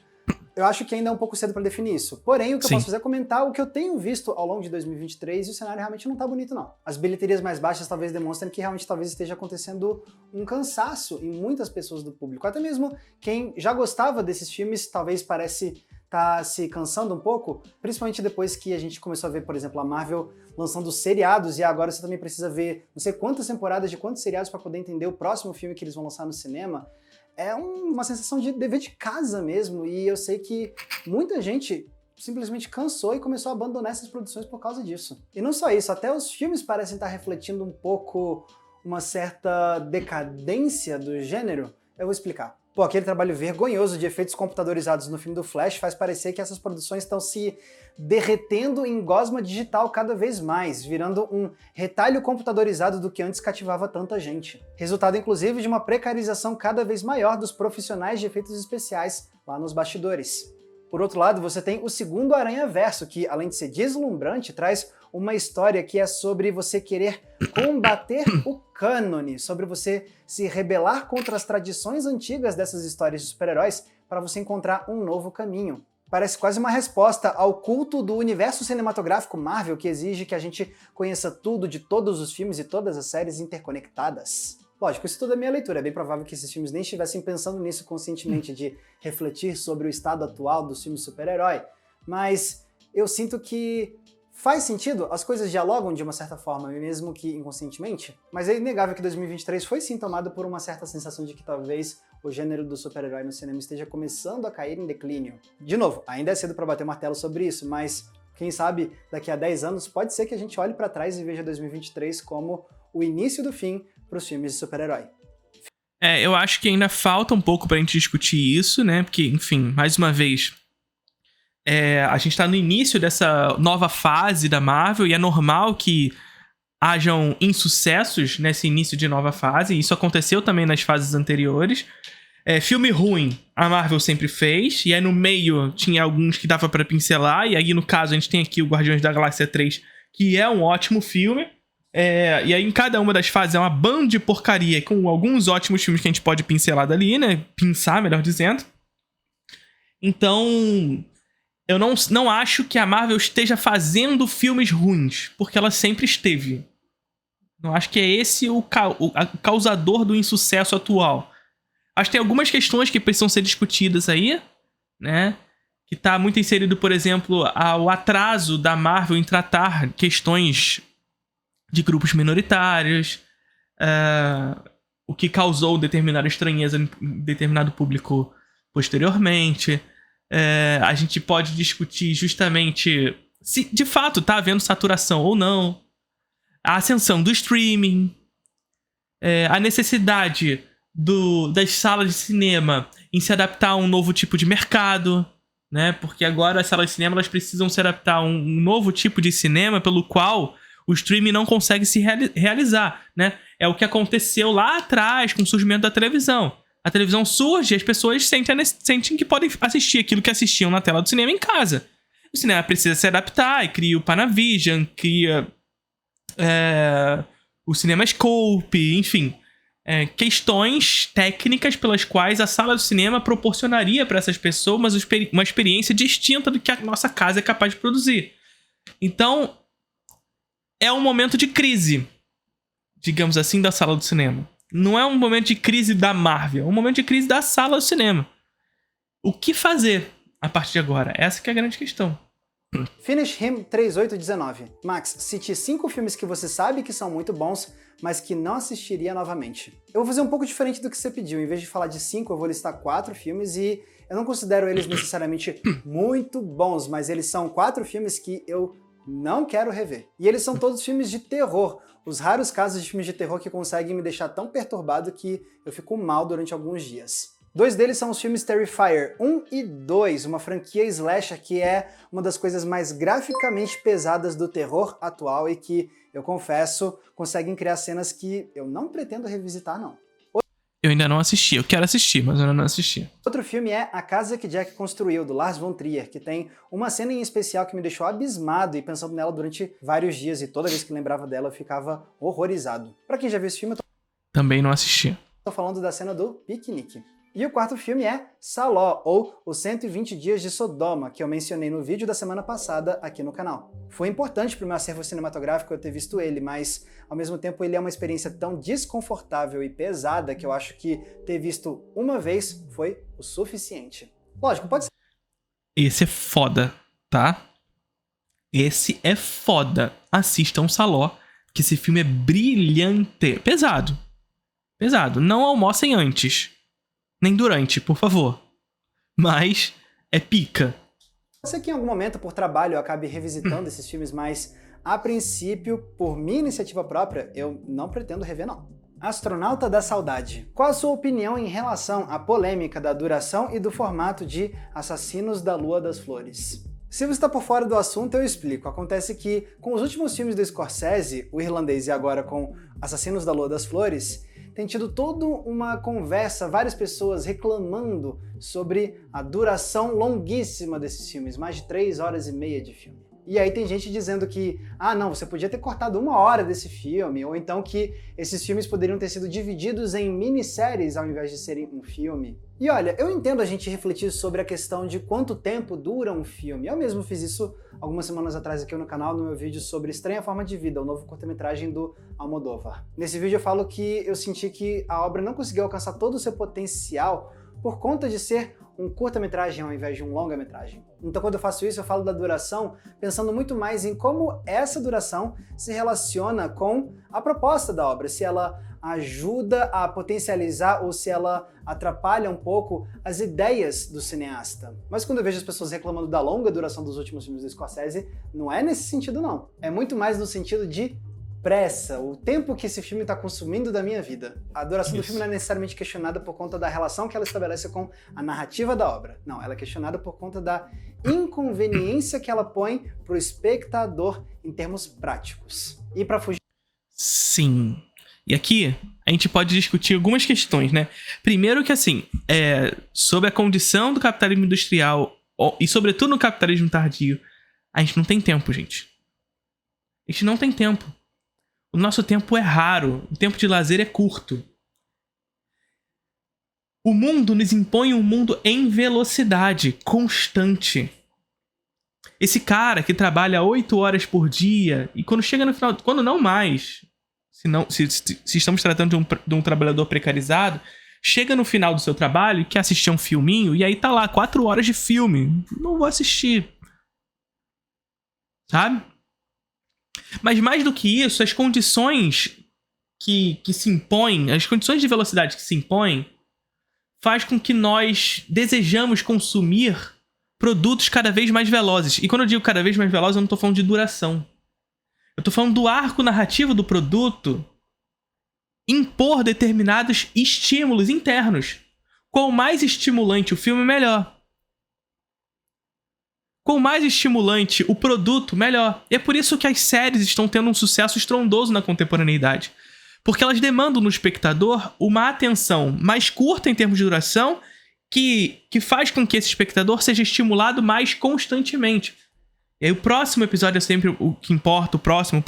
Eu acho que ainda é um pouco cedo para definir isso. Porém, o que eu posso fazer é comentar o que eu tenho visto ao longo de 2023 e o cenário realmente não tá bonito, não. As bilheterias mais baixas talvez demonstrem que realmente talvez esteja acontecendo um cansaço em muitas pessoas do público. Até mesmo quem já gostava desses filmes talvez parece tá se cansando um pouco, principalmente depois que a gente começou a ver, por exemplo, a Marvel lançando seriados, e agora você também precisa ver não sei quantas temporadas de quantos seriados para poder entender o próximo filme que eles vão lançar no cinema. É uma sensação de dever de casa mesmo, e eu sei que muita gente simplesmente cansou e começou a abandonar essas produções por causa disso. E não só isso, até os filmes parecem estar refletindo um pouco uma certa decadência do gênero. Eu vou explicar. Pô, aquele trabalho vergonhoso de efeitos computadorizados no filme do Flash faz parecer que essas produções estão se derretendo em gosma digital cada vez mais, virando um retalho computadorizado do que antes cativava tanta gente. Resultado, inclusive, de uma precarização cada vez maior dos profissionais de efeitos especiais lá nos bastidores. Por outro lado, você tem o segundo Aranhaverso, que, além de ser deslumbrante, traz uma história que é sobre você querer combater o cânone, sobre você se rebelar contra as tradições antigas dessas histórias de super-heróis para você encontrar um novo caminho. Parece quase uma resposta ao culto do universo cinematográfico Marvel, que exige que a gente conheça tudo de todos os filmes e todas as séries interconectadas. Lógico, isso tudo é minha leitura, é bem provável que esses filmes nem estivessem pensando nisso conscientemente, de refletir sobre o estado atual dos filmes super-herói, mas eu sinto que faz sentido, as coisas dialogam de uma certa forma, mesmo que inconscientemente, mas é inegável que 2023 foi sim tomado por uma certa sensação de que talvez o gênero do super-herói no cinema esteja começando a cair em declínio. De novo, ainda é cedo para bater o martelo sobre isso, mas quem sabe daqui a 10 anos pode ser que a gente olhe para trás e veja 2023 como o início do fim para os filmes de super-herói. Eu acho que ainda falta um pouco pra gente discutir isso, né? Porque, enfim, mais uma vez, a gente tá no início dessa nova fase da Marvel e é normal que hajam insucessos nesse início de nova fase. Isso aconteceu também nas fases anteriores. Filme ruim, a Marvel sempre fez, e aí no meio tinha alguns que dava pra pincelar, e aí no caso a gente tem aqui o Guardiões da Galáxia 3, que é um ótimo filme. E aí em cada uma das fases é uma banda de porcaria com alguns ótimos filmes que a gente pode pincelar dali, né? Pensar, melhor dizendo. Então, eu não acho que a Marvel esteja fazendo filmes ruins, porque ela sempre esteve. Não acho que é esse o causador do insucesso atual. Acho que tem algumas questões que precisam ser discutidas aí, né? Que tá muito inserido, por exemplo, o atraso da Marvel em tratar questões de grupos minoritários, o que causou determinada estranheza em determinado público posteriormente. A gente pode discutir justamente se de fato tá havendo saturação ou não, a ascensão do streaming, a necessidade das salas de cinema em se adaptar a um novo tipo de mercado, né? Porque agora as salas de cinema elas precisam se adaptar a um novo tipo de cinema pelo qual o streaming não consegue se realizar, né? É o que aconteceu lá atrás com o surgimento da televisão. A televisão surge e as pessoas sentem que podem assistir aquilo que assistiam na tela do cinema em casa. O cinema precisa se adaptar e cria o Panavision, cria o CinemaScope, enfim. Questões técnicas pelas quais a sala do cinema proporcionaria para essas pessoas uma experiência distinta do que a nossa casa é capaz de produzir. Então, é um momento de crise, digamos assim, da sala do cinema. Não é um momento de crise da Marvel, é um momento de crise da sala do cinema. O que fazer a partir de agora? Essa que é a grande questão. Finish Him 3819. Max, cite 5 filmes que você sabe que são muito bons, mas que não assistiria novamente. Eu vou fazer um pouco diferente do que você pediu. Em vez de falar de 5, eu vou listar 4 filmes e eu não considero eles necessariamente muito bons, mas eles são 4 filmes que eu não quero rever. E eles são todos filmes de terror. Os raros casos de filmes de terror que conseguem me deixar tão perturbado que eu fico mal durante alguns dias. 2 deles são os filmes Terrifier 1 e 2, uma franquia slasher que é uma das coisas mais graficamente pesadas do terror atual e que, eu confesso, conseguem criar cenas que eu não pretendo revisitar, não. Eu ainda não assisti, eu quero assistir, mas eu ainda não assisti. Outro filme é A Casa que Jack Construiu, do Lars von Trier, que tem uma cena em especial que me deixou abismado e pensando nela durante vários dias, e toda vez que lembrava dela eu ficava horrorizado. Pra quem já viu esse filme, eu Também não assisti. tô falando da cena do piquenique. E o 4º filme é Saló, ou Os 120 Dias de Sodoma, que eu mencionei no vídeo da semana passada aqui no canal. Foi importante pro meu acervo cinematográfico eu ter visto ele, mas ao mesmo tempo ele é uma experiência tão desconfortável e pesada que eu acho que ter visto uma vez foi o suficiente. Lógico, pode ser. Esse é foda, tá? Esse é foda. Assistam Saló, que esse filme é brilhante. Pesado. Pesado. Não almocem antes. Nem durante, por favor. Mas é pica. Pode ser que em algum momento, por trabalho, eu acabe revisitando esses filmes, mas a princípio, por minha iniciativa própria, eu não pretendo rever, não. Astronauta da Saudade. Qual a sua opinião em relação à polêmica da duração e do formato de Assassinos da Lua das Flores? Se você está por fora do assunto, eu explico. Acontece que, com os últimos filmes do Scorsese, o irlandês, e agora com Assassinos da Lua das Flores, tem tido toda uma conversa, várias pessoas reclamando sobre a duração longuíssima desses filmes, mais de 3 horas e meia de filme. E aí tem gente dizendo que, não, você podia ter cortado 1 hora desse filme, ou então que esses filmes poderiam ter sido divididos em minisséries ao invés de serem um filme. E olha, eu entendo a gente refletir sobre a questão de quanto tempo dura um filme. Eu mesmo fiz isso algumas semanas atrás aqui no canal, no meu vídeo sobre Estranha Forma de Vida, o novo curta-metragem do Almodóvar. Nesse vídeo eu falo que eu senti que a obra não conseguiu alcançar todo o seu potencial por conta de ser um curta-metragem ao invés de um longa-metragem. Então quando eu faço isso, eu falo da duração pensando muito mais em como essa duração se relaciona com a proposta da obra, se ela ajuda a potencializar ou se ela atrapalha um pouco as ideias do cineasta. Mas quando eu vejo as pessoas reclamando da longa duração dos últimos filmes do Scorsese, não é nesse sentido não. É muito mais no sentido de pressa, o tempo que esse filme está consumindo da minha vida. A duração do filme não é necessariamente questionada por conta da relação que ela estabelece com a narrativa da obra. Não, ela é questionada por conta da inconveniência que ela põe para o espectador em termos práticos. E para fugir... Sim. E aqui a gente pode discutir algumas questões, né? Primeiro que, assim, sobre a condição do capitalismo industrial e, sobretudo, no capitalismo tardio, a gente não tem tempo, gente. A gente não tem tempo. O nosso tempo é raro, o tempo de lazer é curto. O mundo nos impõe um mundo em velocidade constante. Esse cara que trabalha 8 horas por dia e quando chega no final, quando não mais, se estamos tratando de um trabalhador precarizado, chega no final do seu trabalho e quer assistir um filminho, e aí tá lá 4 horas de filme. Não vou assistir. Sabe? Mas mais do que isso, as condições que se impõem, as condições de velocidade que se impõem, faz com que nós desejamos consumir produtos cada vez mais velozes. E quando eu digo cada vez mais velozes, eu não tô falando de duração. Eu tô falando do arco narrativo do produto impor determinados estímulos internos. Quanto mais estimulante o filme, melhor. Quanto mais estimulante o produto, melhor. E é por isso que as séries estão tendo um sucesso estrondoso na contemporaneidade. Porque elas demandam no espectador uma atenção mais curta em termos de duração, que faz com que esse espectador seja estimulado mais constantemente. E aí o próximo episódio é sempre o que importa, o próximo.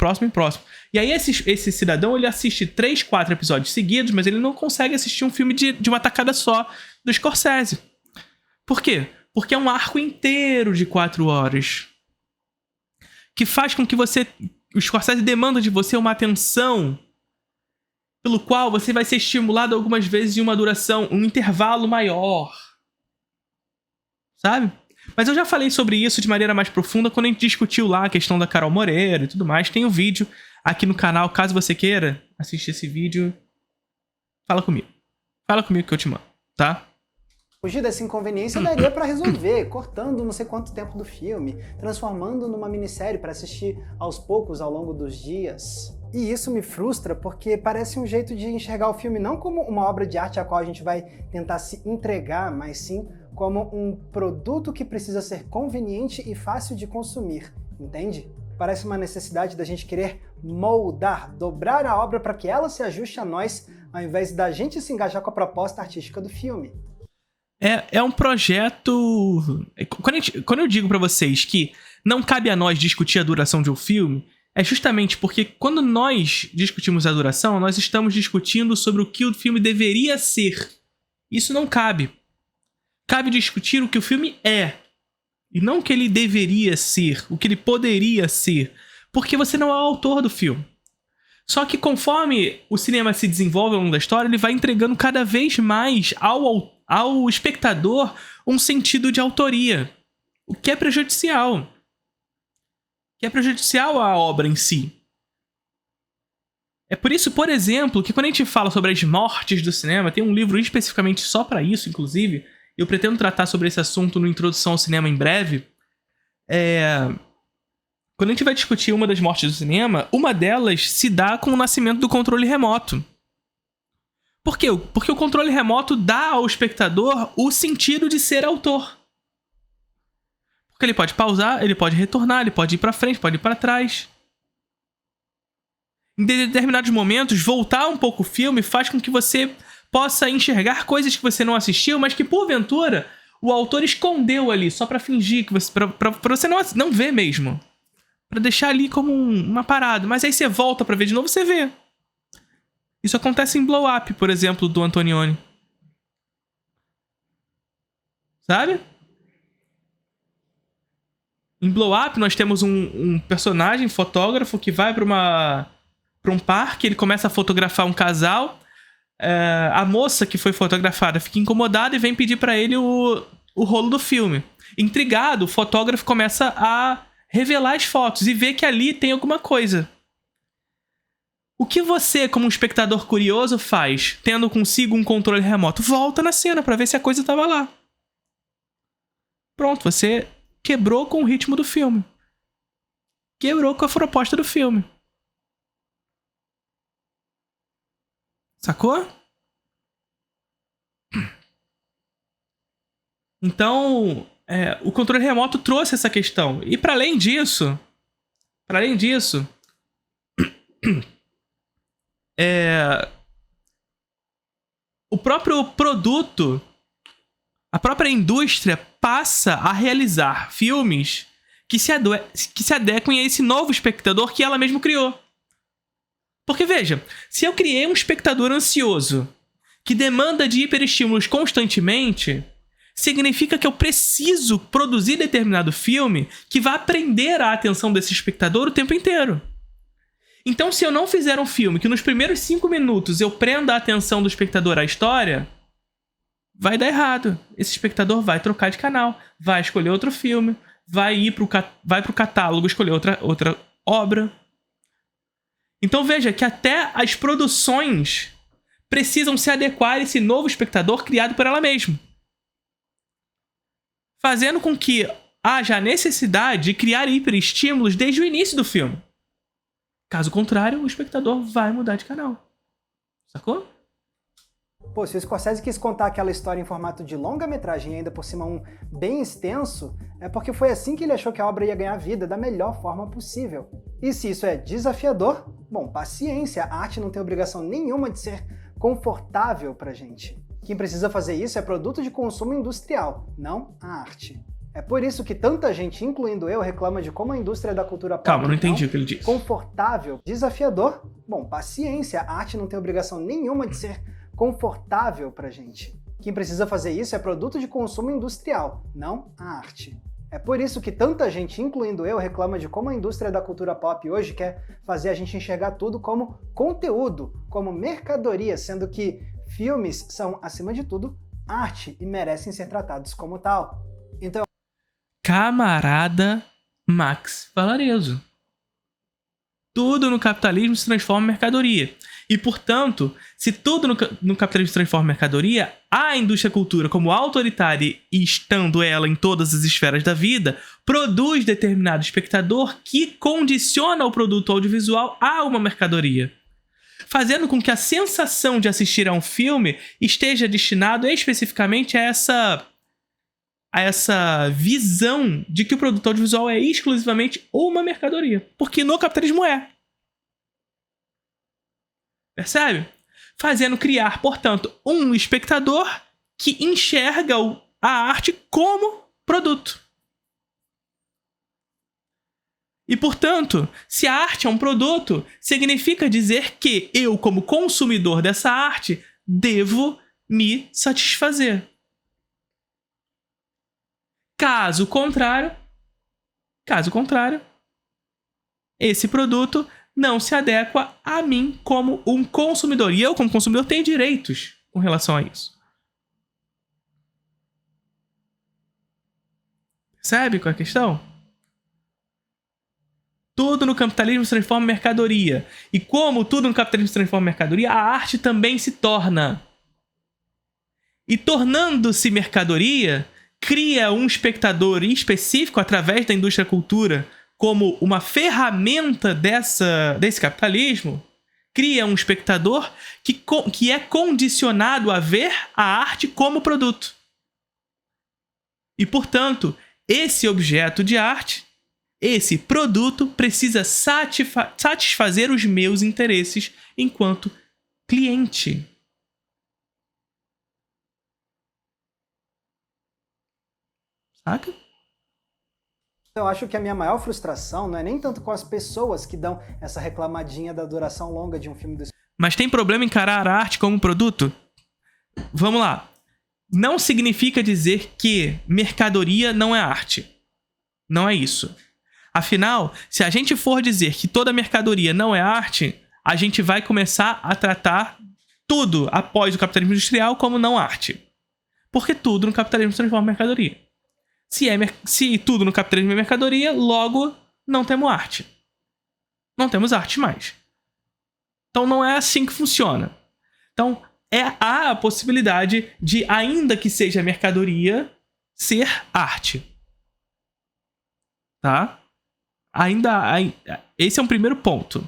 E aí esse cidadão, ele assiste 3, 4 episódios seguidos, mas ele não consegue assistir um filme de uma tacada só do Scorsese. Por quê? Porque é um arco inteiro de 4 horas. Que faz com que o Scorsese demanda de você uma atenção pelo qual você vai ser estimulado algumas vezes em uma duração, um intervalo maior. Sabe? Mas eu já falei sobre isso de maneira mais profunda quando a gente discutiu lá a questão da Carol Moreira e tudo mais. Tem um vídeo aqui no canal, caso você queira assistir esse vídeo, fala comigo. Fala comigo que eu te mando, tá? Fugir dessa inconveniência daria pra resolver, cortando não sei quanto tempo do filme, transformando numa minissérie para assistir aos poucos ao longo dos dias. E isso me frustra porque parece um jeito de enxergar o filme não como uma obra de arte a qual a gente vai tentar se entregar, mas sim como um produto que precisa ser conveniente e fácil de consumir, entende? Parece uma necessidade da gente querer moldar, dobrar a obra para que ela se ajuste a nós, ao invés da gente se engajar com a proposta artística do filme. É um projeto... Quando eu digo pra vocês que não cabe a nós discutir a duração de um filme, é justamente porque quando nós discutimos a duração, nós estamos discutindo sobre o que o filme deveria ser. Isso não cabe. Cabe discutir o que o filme é. E não o que ele deveria ser, o que ele poderia ser. Porque você não é o autor do filme. Só que conforme o cinema se desenvolve ao longo da história, ele vai entregando cada vez mais ao espectador um sentido de autoria. O que é prejudicial. Que é prejudicial à obra em si. É por isso, por exemplo, que quando a gente fala sobre as mortes do cinema, tem um livro especificamente só para isso, inclusive. Eu pretendo tratar sobre esse assunto no Introdução ao Cinema em breve. Quando a gente vai discutir uma das mortes do cinema, uma delas se dá com o nascimento do controle remoto. Por quê? Porque o controle remoto dá ao espectador o sentido de ser autor. Porque ele pode pausar, ele pode retornar, ele pode ir pra frente, pode ir pra trás. Em determinados momentos, voltar um pouco o filme faz com que você possa enxergar coisas que você não assistiu, mas que porventura o autor escondeu ali, só pra fingir, que você, pra você não ver mesmo. Pra deixar ali como uma parada. Mas aí você volta pra ver de novo, você vê. Isso acontece em Blow Up, por exemplo, do Antonioni. Sabe? Em Blow Up, nós temos um personagem, fotógrafo, que vai pra um parque, ele começa a fotografar um casal. A moça que foi fotografada fica incomodada e vem pedir pra ele o rolo do filme. Intrigado, o fotógrafo começa a revelar as fotos e vê que ali tem alguma coisa. O que você, como um espectador curioso, faz, tendo consigo um controle remoto? Volta na cena pra ver se a coisa tava lá. Pronto, você quebrou com o ritmo do filme. Quebrou com a proposta do filme. Sacou? Então, o controle remoto trouxe essa questão. E para além disso, o próprio produto, a própria indústria passa a realizar filmes que se adequem a esse novo espectador que ela mesma criou. Porque veja, se eu criei um espectador ansioso que demanda de hiperestímulos constantemente, significa que eu preciso produzir determinado filme que vai prender a atenção desse espectador o tempo inteiro. Então, se eu não fizer um filme que nos primeiros 5 minutos eu prenda a atenção do espectador à história, vai dar errado. Esse espectador vai trocar de canal, vai escolher outro filme, vai pro catálogo escolher outra obra. Então veja que até as produções precisam se adequar a esse novo espectador criado por ela mesma, fazendo com que haja a necessidade de criar hiperestímulos desde o início do filme. Caso contrário, o espectador vai mudar de canal. Sacou? Pô, se o Scorsese quis contar aquela história em formato de longa-metragem e ainda por cima um bem extenso, é porque foi assim que ele achou que a obra ia ganhar vida da melhor forma possível. E se isso é desafiador, bom, paciência, a arte não tem obrigação nenhuma de ser confortável pra gente. Quem precisa fazer isso é produto de consumo industrial, não a arte. É por isso que tanta gente, incluindo eu, reclama de como a indústria da cultura pop... Calma, não entendi o que ele disse. Confortável, desafiador, bom, paciência, a arte não tem obrigação nenhuma de ser confortável pra gente. Quem precisa fazer isso é produto de consumo industrial, não a arte. É por isso que tanta gente, incluindo eu, reclama de como a indústria da cultura pop hoje quer fazer a gente enxergar tudo como conteúdo, como mercadoria, sendo que filmes são, acima de tudo, arte e merecem ser tratados como tal. Então, camarada Max Valarezo. Tudo no capitalismo se transforma em mercadoria. E, portanto, se tudo no capitalismo se transforma em mercadoria, a indústria cultura, como autoritária e estando ela em todas as esferas da vida, produz determinado espectador que condiciona o produto audiovisual a uma mercadoria, fazendo com que a sensação de assistir a um filme esteja destinado especificamente a essa visão de que o produto audiovisual é exclusivamente uma mercadoria. Porque no capitalismo é. Percebe? Fazendo criar, portanto, um espectador que enxerga a arte como produto. E, portanto, se a arte é um produto, significa dizer que eu, como consumidor dessa arte, devo me satisfazer. Caso contrário, esse produto não se adequa a mim como um consumidor. E eu, como consumidor, tenho direitos com relação a isso. Percebe qual é a questão? Tudo no capitalismo se transforma em mercadoria. E como tudo no capitalismo se transforma em mercadoria, a arte também se torna. E tornando-se mercadoria, cria um espectador específico através da indústria da cultura como uma ferramenta desse capitalismo, cria um espectador que é condicionado a ver a arte como produto. E, portanto, esse objeto de arte, esse produto, precisa satisfazer os meus interesses enquanto cliente. Saca? eu acho que a minha maior frustração não é nem tanto com as pessoas que dão essa reclamadinha da duração longa de um filme do... Mas tem problema encarar a arte como produto? Vamos lá. Não significa dizer que mercadoria não é arte. Não é isso. Afinal, se a gente for dizer que toda mercadoria não é arte, a gente vai começar a tratar tudo após o capitalismo industrial como não arte. Porque tudo no capitalismo se transforma em mercadoria. Se tudo no capitalismo é mercadoria, logo não temos arte. Não temos arte mais. Então não é assim que funciona. Então há a possibilidade de, ainda que seja mercadoria, ser arte. Tá? Esse é um primeiro ponto.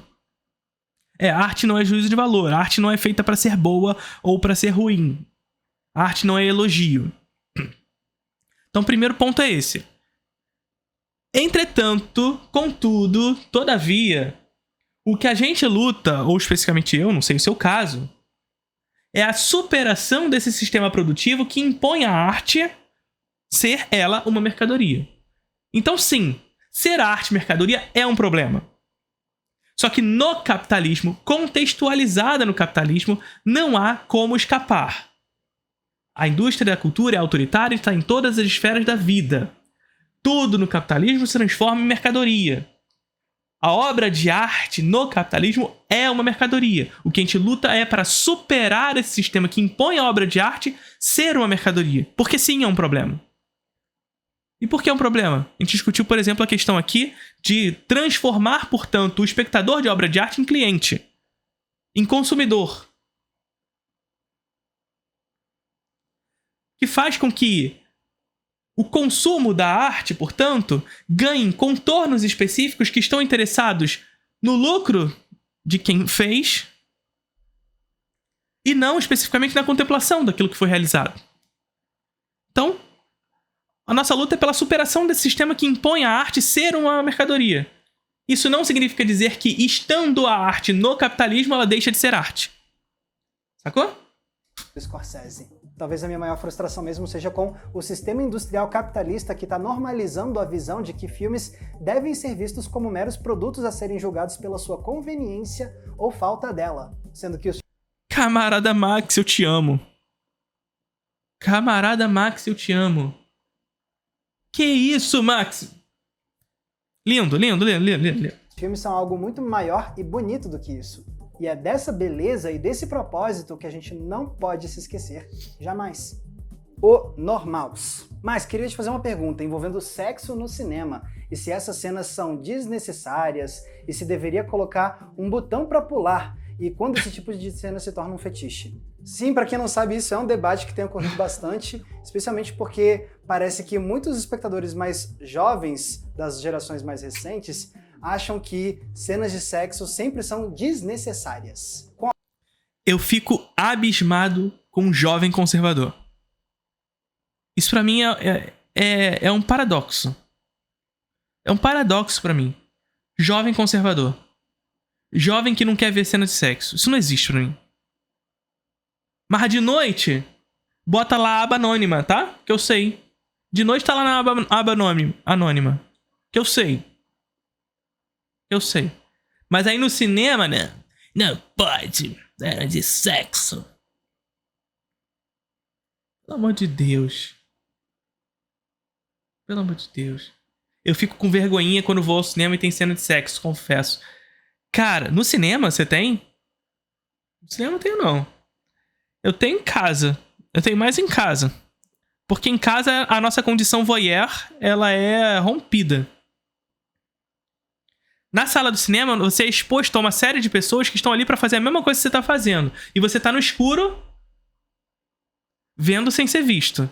A arte não é juízo de valor. A arte não é feita para ser boa ou para ser ruim. A arte não é elogio. Então, o primeiro ponto é esse. Entretanto, contudo, todavia, o que a gente luta, ou especificamente eu, não sei o seu caso, é a superação desse sistema produtivo que impõe a arte ser ela uma mercadoria. Então, sim, ser arte mercadoria é um problema. Só que no capitalismo, contextualizada no capitalismo, não há como escapar. A indústria da cultura é autoritária e está em todas as esferas da vida. Tudo no capitalismo se transforma em mercadoria. A obra de arte no capitalismo é uma mercadoria. O que a gente luta é para superar esse sistema que impõe a obra de arte ser uma mercadoria. Porque sim, é um problema. E por que é um problema? A gente discutiu, por exemplo, a questão aqui de transformar, portanto, o espectador de obra de arte em cliente, em consumidor. Que faz com que o consumo da arte, portanto, ganhe contornos específicos que estão interessados no lucro de quem fez e não especificamente na contemplação daquilo que foi realizado. Então, a nossa luta é pela superação desse sistema que impõe a arte ser uma mercadoria. Isso não significa dizer que, estando a arte no capitalismo, ela deixa de ser arte. Sacou? Scorsese. Talvez a minha maior frustração mesmo seja com o sistema industrial capitalista que está normalizando a visão de que filmes devem ser vistos como meros produtos a serem julgados pela sua conveniência ou falta dela, sendo que os... Camarada Max, eu te amo. Camarada Max, eu te amo. Que isso, Max? Lindo, lindo, lindo, lindo, lindo. filmes são algo muito maior e bonito do que isso. E é dessa beleza e desse propósito que a gente não pode se esquecer jamais. O Normals. Mas queria te fazer uma pergunta envolvendo sexo no cinema. E se essas cenas são desnecessárias, e se deveria colocar um botão para pular, e quando esse tipo de cena se torna um fetiche. Sim, para quem não sabe, isso é um debate que tem ocorrido bastante, especialmente porque parece que muitos espectadores mais jovens, das gerações mais recentes, acham que cenas de sexo sempre são desnecessárias. Eu fico abismado com um jovem conservador. Isso pra mim é um paradoxo. É um paradoxo pra mim. Jovem conservador. Jovem que não quer ver cena de sexo. Isso não existe pra mim. Mas de noite, bota lá a aba anônima, tá? Que eu sei. De noite tá lá na aba anônima. Que eu sei. Eu sei. Mas aí no cinema, né? Não pode. Cena de sexo. Pelo amor de Deus. Pelo amor de Deus. Eu fico com vergonhinha quando vou ao cinema e tem cena de sexo, confesso. Cara, no cinema você tem? No cinema eu não tenho, não. Eu tenho em casa. Eu tenho mais em casa. Porque em casa a nossa condição voyeur, ela é rompida. Na sala do cinema, você é exposto a uma série de pessoas que estão ali pra fazer a mesma coisa que você tá fazendo. E você tá no escuro, vendo sem ser visto.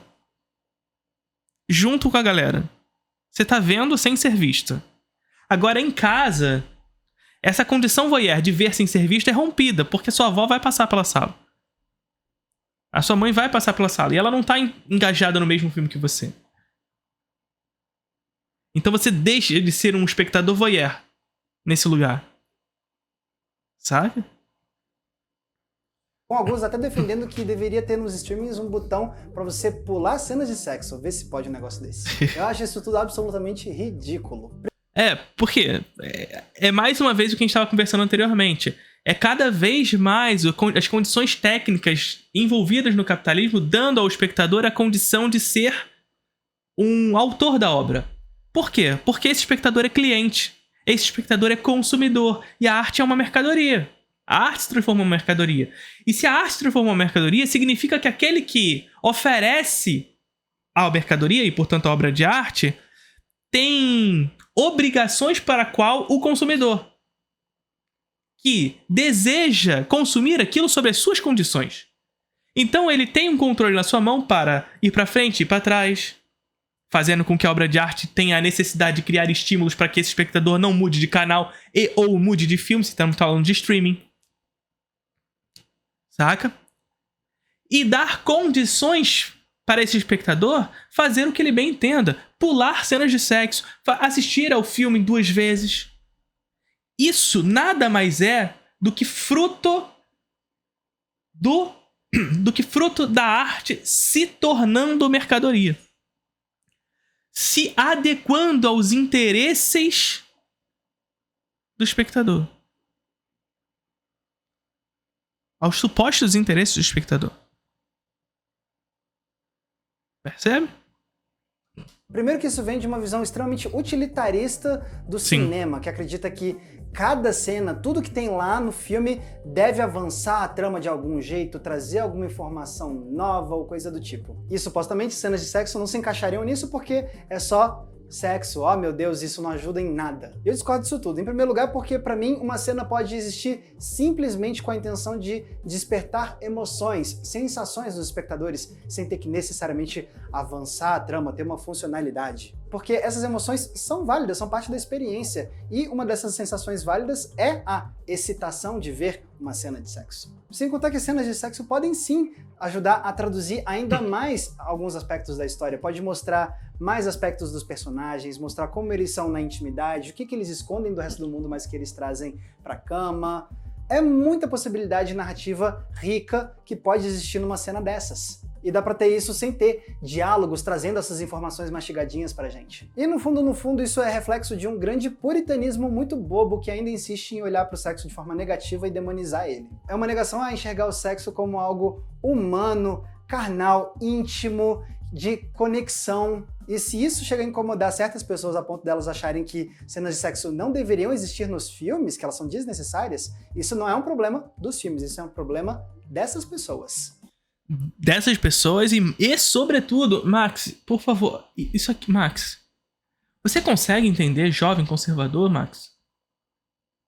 Junto com a galera. Você tá vendo sem ser visto. Agora, em casa, essa condição voyeur de ver sem ser visto é rompida, porque sua avó vai passar pela sala. A sua mãe vai passar pela sala. E ela não tá engajada no mesmo filme que você. Então você deixa de ser um espectador voyeur nesse lugar. Sabe? Com alguns até defendendo que deveria ter nos streamings um botão pra você pular cenas de sexo. Ver se pode um negócio desse. Eu acho isso tudo absolutamente ridículo. Porque é mais uma vez o que a gente estava conversando anteriormente. É cada vez mais as condições técnicas envolvidas no capitalismo dando ao espectador a condição de ser um autor da obra. Por quê? Porque esse espectador é cliente. Esse espectador é consumidor. E a arte é uma mercadoria. A arte se transforma em uma mercadoria. E se a arte se transforma em uma mercadoria, significa que aquele que oferece a mercadoria, e portanto a obra de arte, tem obrigações para a qual o consumidor, que deseja consumir aquilo sob as suas condições. Então ele tem um controle na sua mão para ir para frente e para trás, fazendo com que a obra de arte tenha a necessidade de criar estímulos para que esse espectador não mude de canal e ou mude de filme, se estamos falando de streaming. Saca? E dar condições para esse espectador fazer o que ele bem entenda. Pular cenas de sexo, assistir ao filme 2 vezes. Isso nada mais é do que fruto da arte se tornando mercadoria. Se adequando aos interesses do espectador. Aos supostos interesses do espectador. Percebe? Primeiro que isso vem de uma visão extremamente utilitarista do cinema, que acredita que cada cena, tudo que tem lá no filme deve avançar a trama de algum jeito, trazer alguma informação nova ou coisa do tipo. E supostamente cenas de sexo não se encaixariam nisso porque é só sexo. Oh meu Deus, isso não ajuda em nada. Eu discordo disso tudo. Em primeiro lugar porque pra mim uma cena pode existir simplesmente com a intenção de despertar emoções, sensações dos espectadores, sem ter que necessariamente avançar a trama, ter uma funcionalidade. Porque essas emoções são válidas, são parte da experiência. E uma dessas sensações válidas é a excitação de ver uma cena de sexo. Sem contar que cenas de sexo podem sim ajudar a traduzir ainda mais alguns aspectos da história. Pode mostrar mais aspectos dos personagens, mostrar como eles são na intimidade, o que eles escondem do resto do mundo, mas que eles trazem pra cama. É muita possibilidade narrativa rica que pode existir numa cena dessas. E dá pra ter isso sem ter diálogos trazendo essas informações mastigadinhas pra gente. E no fundo, isso é reflexo de um grande puritanismo muito bobo que ainda insiste em olhar pro sexo de forma negativa e demonizar ele. É uma negação a enxergar o sexo como algo humano, carnal, íntimo, de conexão. E se isso chega a incomodar certas pessoas a ponto delas acharem que cenas de sexo não deveriam existir nos filmes, que elas são desnecessárias, isso não é um problema dos filmes, isso é um problema dessas pessoas. Dessas pessoas e sobretudo, Max, por favor, isso aqui, Max, você consegue entender jovem conservador, Max?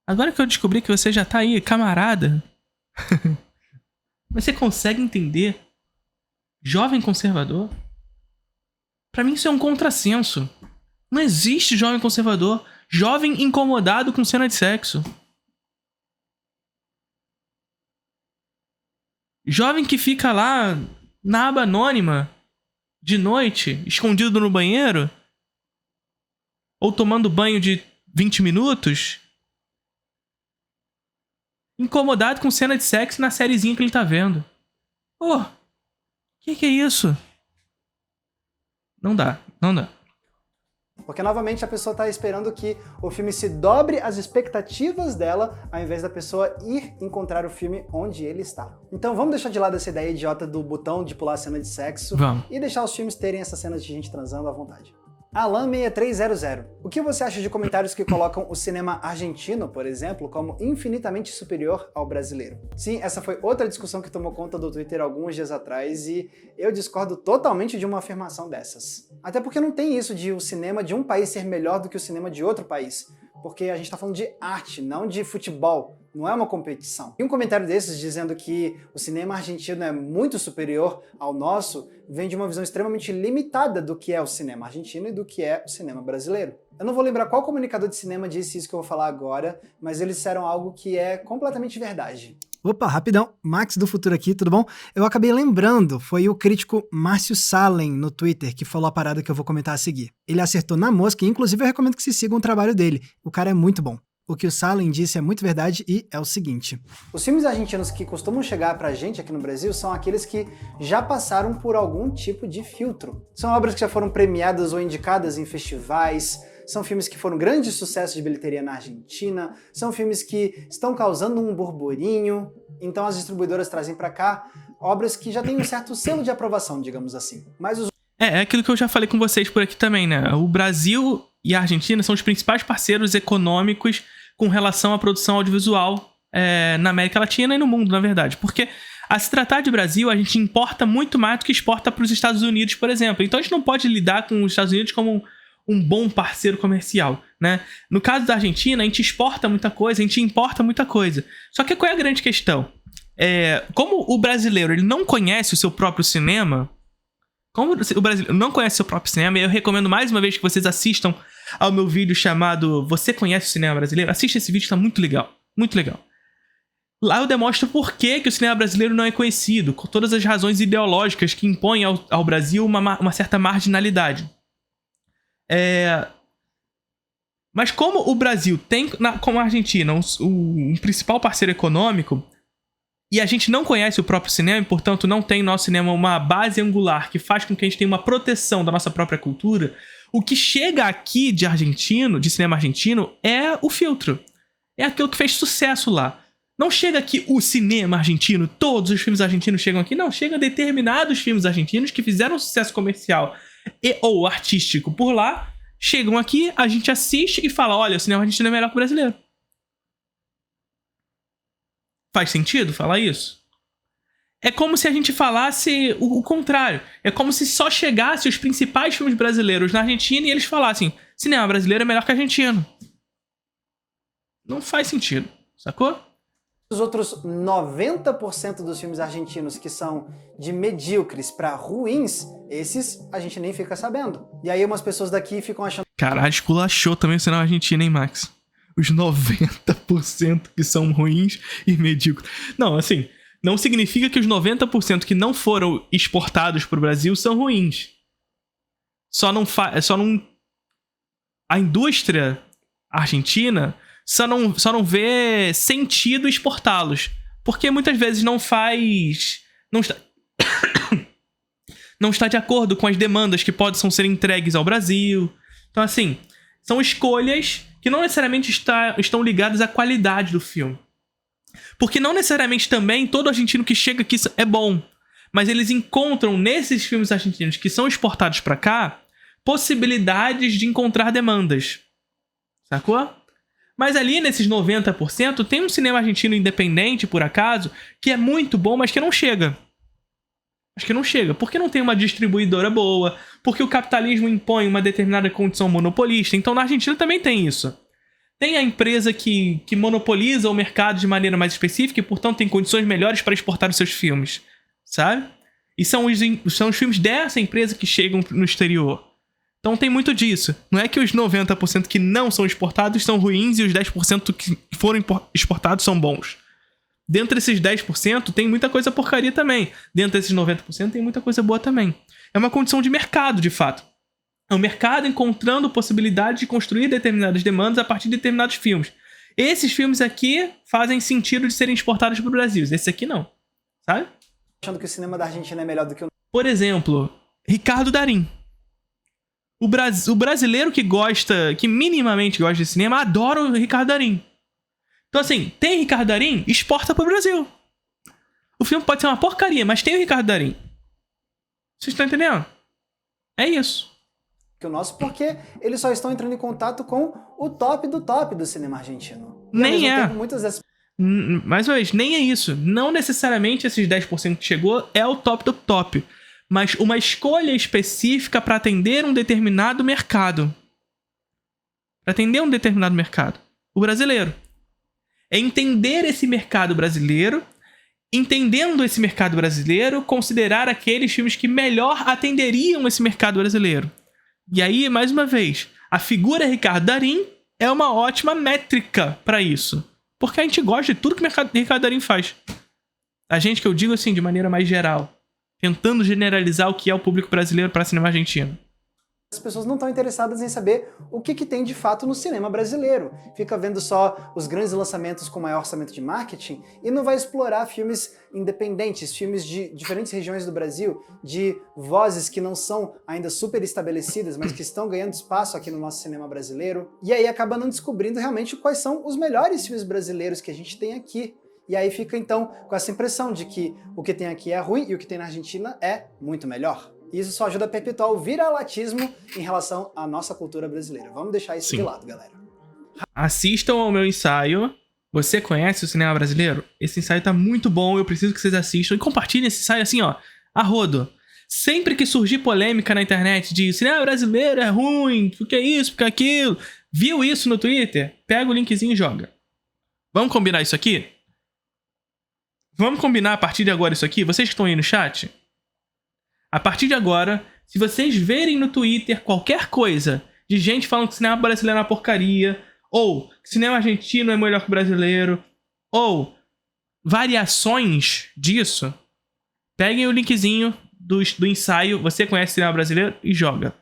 Agora que eu descobri que você já tá aí, camarada, você consegue entender jovem conservador? Pra mim isso é um contrassenso. Não existe jovem conservador, jovem incomodado com cena de sexo. Jovem que fica lá na aba anônima, de noite, escondido no banheiro, ou tomando banho de 20 minutos, incomodado com cena de sexo na sériezinha que ele tá vendo. Pô, que é isso? Não dá. Porque, novamente, a pessoa tá esperando que o filme se dobre às expectativas dela, ao invés da pessoa ir encontrar o filme onde ele está. Então vamos deixar de lado essa ideia idiota do botão de pular a cena de sexo e deixar os filmes terem essas cenas de gente transando à vontade. Alan6300. O que você acha de comentários que colocam o cinema argentino, por exemplo, como infinitamente superior ao brasileiro? Sim, essa foi outra discussão que tomou conta do Twitter alguns dias atrás e eu discordo totalmente de uma afirmação dessas. Até porque não tem isso de o cinema de um país ser melhor do que o cinema de outro país. Porque a gente tá falando de arte, não de futebol. Não é uma competição. E um comentário desses dizendo que o cinema argentino é muito superior ao nosso vem de uma visão extremamente limitada do que é o cinema argentino e do que é o cinema brasileiro. Eu não vou lembrar qual comunicador de cinema disse isso que eu vou falar agora, mas eles disseram algo que é completamente verdade. Opa, rapidão, Max do Futuro aqui, tudo bom? Eu acabei lembrando, foi o crítico Márcio Salem no Twitter que falou a parada que eu vou comentar a seguir. Ele acertou na mosca e inclusive eu recomendo que se sigam o trabalho dele, o cara é muito bom. O que o Salem disse é muito verdade e é o seguinte. Os filmes argentinos que costumam chegar pra gente aqui no Brasil são aqueles que já passaram por algum tipo de filtro. São obras que já foram premiadas ou indicadas em festivais, são filmes que foram grandes sucessos de bilheteria na Argentina, são filmes que estão causando um burburinho, então as distribuidoras trazem pra cá obras que já têm um certo selo de aprovação, digamos assim. Mas é aquilo que eu já falei com vocês por aqui também, né? O Brasil e a Argentina são os principais parceiros econômicos com relação à produção audiovisual na América Latina e no mundo, na verdade. Porque, a se tratar de Brasil, a gente importa muito mais do que exporta para os Estados Unidos, por exemplo. Então a gente não pode lidar com os Estados Unidos como um bom parceiro comercial, né? No caso da Argentina, a gente exporta muita coisa, a gente importa muita coisa. Só que qual é a grande questão? Como o brasileiro ele não conhece o seu próprio cinema, como o brasileiro não conhece o seu próprio cinema, eu recomendo mais uma vez que vocês assistam ao meu vídeo chamado Você Conhece o Cinema Brasileiro? Assista esse vídeo, tá muito legal. Muito legal. Lá eu demonstro por que o cinema brasileiro não é conhecido, com todas as razões ideológicas que impõem ao Brasil uma certa marginalidade. Mas como o Brasil tem, como a Argentina, um principal parceiro econômico, e a gente não conhece o próprio cinema, e portanto não tem no nosso cinema uma base angular que faz com que a gente tenha uma proteção da nossa própria cultura, o que chega aqui de cinema argentino, é o filtro. É aquilo que fez sucesso lá. Não chega aqui o cinema argentino, todos os filmes argentinos chegam aqui, não. Chegam determinados filmes argentinos que fizeram sucesso comercial ou artístico por lá, chegam aqui, a gente assiste e fala, olha, o cinema argentino é melhor que o brasileiro. Faz sentido falar isso? É como se a gente falasse o contrário. É como se só chegasse os principais filmes brasileiros na Argentina e eles falassem, cinema brasileiro é melhor que argentino. Não faz sentido, sacou? Os outros 90% dos filmes argentinos que são de medíocres pra ruins, esses a gente nem fica sabendo. E aí umas pessoas daqui ficam achando... Caralho, esculachou também o cinema argentino, hein, Max? Os 90% que são ruins e medíocres. Não, assim, não significa que os 90% que não foram exportados pro Brasil são ruins. Só não... A indústria argentina só não vê sentido exportá-los. Porque muitas vezes não faz... Não está de acordo com as demandas que possam ser entregues ao Brasil. Então, assim, são escolhas que não necessariamente estão ligadas à qualidade do filme. Porque não necessariamente também todo argentino que chega aqui é bom. Mas eles encontram nesses filmes argentinos que são exportados para cá possibilidades de encontrar demandas. Sacou? Mas ali nesses 90% tem um cinema argentino independente, por acaso, que é muito bom, mas que não chega. Acho que não chega. Porque não tem uma distribuidora boa, porque o capitalismo impõe uma determinada condição monopolista. Então na Argentina também tem isso. Tem a empresa que monopoliza o mercado de maneira mais específica e, portanto, tem condições melhores para exportar os seus filmes. Sabe? E são os filmes dessa empresa que chegam no exterior. Então tem muito disso. Não é que os 90% que não são exportados são ruins e os 10% que foram exportados são bons. Dentro desses 10% tem muita coisa porcaria também. Dentro desses 90% tem muita coisa boa também. É uma condição de mercado, de fato. É o mercado encontrando possibilidade de construir determinadas demandas a partir de determinados filmes. Esses filmes aqui fazem sentido de serem exportados para o Brasil. Esse aqui não. Sabe? Achando que o cinema da Argentina é melhor do que o... Por exemplo, Ricardo Darín. O brasileiro que minimamente gosta de cinema, adora o Ricardo Darín. Então, assim, tem Ricardo Darín, exporta pro Brasil. O filme pode ser uma porcaria, mas tem o Ricardo Darín. Vocês estão entendendo? É isso. Que o nosso, porque eles só estão entrando em contato com o top do cinema argentino. E nem é. Tempo, muitas dessas... Mais uma vez, nem é isso. Não necessariamente esses 10% que chegou é o top do top. Mas uma escolha específica para atender um determinado mercado. Para atender um determinado mercado. O brasileiro. É entender esse mercado brasileiro, entendendo esse mercado brasileiro, considerar aqueles filmes que melhor atenderiam esse mercado brasileiro. E aí, mais uma vez, a figura Ricardo Darín é uma ótima métrica para isso. Porque a gente gosta de tudo que o Ricardo Darín faz. A gente, que eu digo assim, de maneira mais geral. Tentando generalizar o que é o público brasileiro para cinema argentino. As pessoas não estão interessadas em saber o que tem de fato no cinema brasileiro. Fica vendo só os grandes lançamentos com maior orçamento de marketing e não vai explorar filmes independentes, filmes de diferentes regiões do Brasil, de vozes que não são ainda super estabelecidas, mas que estão ganhando espaço aqui no nosso cinema brasileiro. E aí acaba não descobrindo realmente quais são os melhores filmes brasileiros que a gente tem aqui. E aí fica então com essa impressão de que o que tem aqui é ruim e o que tem na Argentina é muito melhor. E isso só ajuda a perpetuar o viralatismo em relação à nossa cultura brasileira. Vamos deixar isso de lado, galera. Assistam ao meu ensaio. Você conhece o cinema brasileiro? Esse ensaio tá muito bom, eu preciso que vocês assistam. E compartilhem esse ensaio assim, ó, a rodo. Sempre que surgir polêmica na internet de cinema brasileiro é ruim, porque é isso, porque é aquilo, viu isso no Twitter? Pega o linkzinho e joga. Vamos combinar isso aqui? Vamos combinar a partir de agora isso aqui? Vocês que estão aí no chat? A partir de agora, se vocês verem no Twitter qualquer coisa de gente falando que cinema brasileiro é uma porcaria, ou que cinema argentino é melhor que o brasileiro, ou variações disso, peguem o linkzinho do ensaio, você conhece cinema brasileiro, e joga.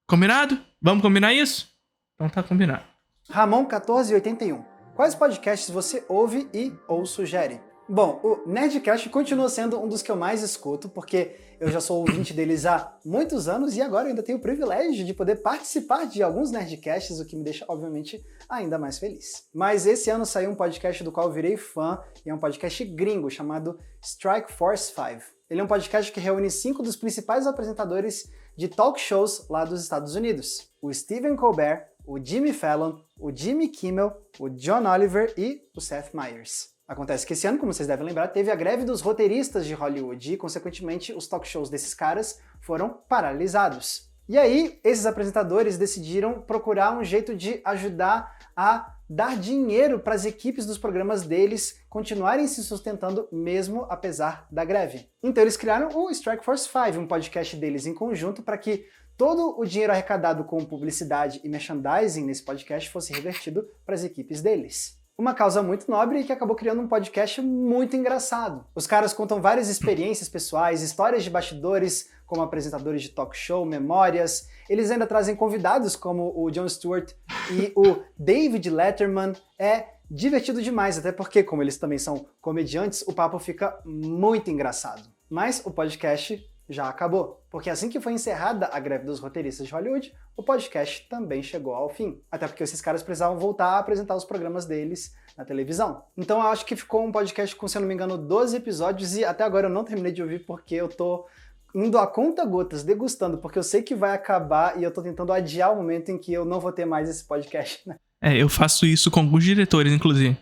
Combinado? Vamos combinar isso? Então tá combinado. Ramon1481. Quais podcasts você ouve e ou sugere? Bom, o Nerdcast continua sendo um dos que eu mais escuto, porque eu já sou ouvinte deles há muitos anos e agora eu ainda tenho o privilégio de poder participar de alguns Nerdcasts, o que me deixa, obviamente, ainda mais feliz. Mas esse ano saiu um podcast do qual eu virei fã, e é um podcast gringo chamado Strike Force 5. Ele é um podcast que reúne 5 dos principais apresentadores de talk shows lá dos Estados Unidos. O Stephen Colbert, o Jimmy Fallon, o Jimmy Kimmel, o John Oliver e o Seth Meyers. Acontece que esse ano, como vocês devem lembrar, teve a greve dos roteiristas de Hollywood e, consequentemente, os talk shows desses caras foram paralisados. E aí, esses apresentadores decidiram procurar um jeito de ajudar a dar dinheiro para as equipes dos programas deles continuarem se sustentando mesmo apesar da greve. Então eles criaram o Strike Force 5, um podcast deles em conjunto para que todo o dinheiro arrecadado com publicidade e merchandising nesse podcast fosse revertido para as equipes deles. Uma causa muito nobre e que acabou criando um podcast muito engraçado. Os caras contam várias experiências pessoais, histórias de bastidores, como apresentadores de talk show, memórias. Eles ainda trazem convidados como o Jon Stewart e o David Letterman. É divertido demais, até porque, como eles também são comediantes, o papo fica muito engraçado. Mas o podcast já acabou, porque assim que foi encerrada a greve dos roteiristas de Hollywood, o podcast também chegou ao fim. Até porque esses caras precisavam voltar a apresentar os programas deles na televisão. Então eu acho que ficou um podcast com, se eu não me engano, 12 episódios e até agora eu não terminei de ouvir porque eu tô indo a conta-gotas, degustando, porque eu sei que vai acabar e eu tô tentando adiar o momento em que eu não vou ter mais esse podcast, né? Eu faço isso com alguns diretores, inclusive.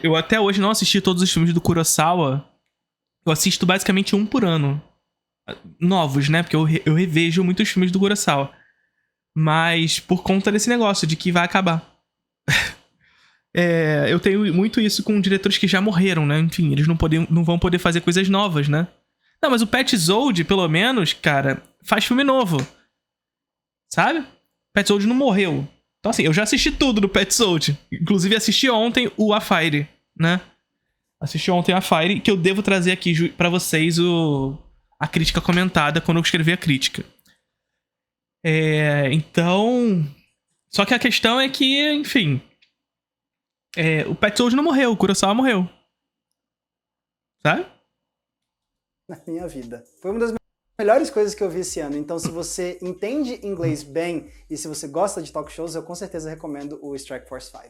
Eu até hoje não assisti todos os filmes do Kurosawa. Eu assisto basicamente um por ano. Novos, né? Porque eu revejo muitos filmes do Kurosawa. Mas por conta desse negócio de que vai acabar. Eu tenho muito isso com diretores que já morreram, né? Enfim, eles não vão poder fazer coisas novas, né? Não, mas o Petzold, pelo menos, cara, faz filme novo. Sabe? Petzold não morreu. Então assim, eu já assisti tudo do Petzold. Inclusive assisti ontem o A Fire, né? Assisti ontem a Fire, que eu devo trazer aqui pra vocês a crítica comentada quando eu escrever a crítica. Então... Só que a questão é que, enfim... o Petzold não morreu, o Kurosawa morreu. Sabe? Na minha vida. Foi uma das melhores coisas que eu vi esse ano. Então, se você entende inglês bem e se você gosta de talk shows, eu com certeza recomendo o Strike Force 5.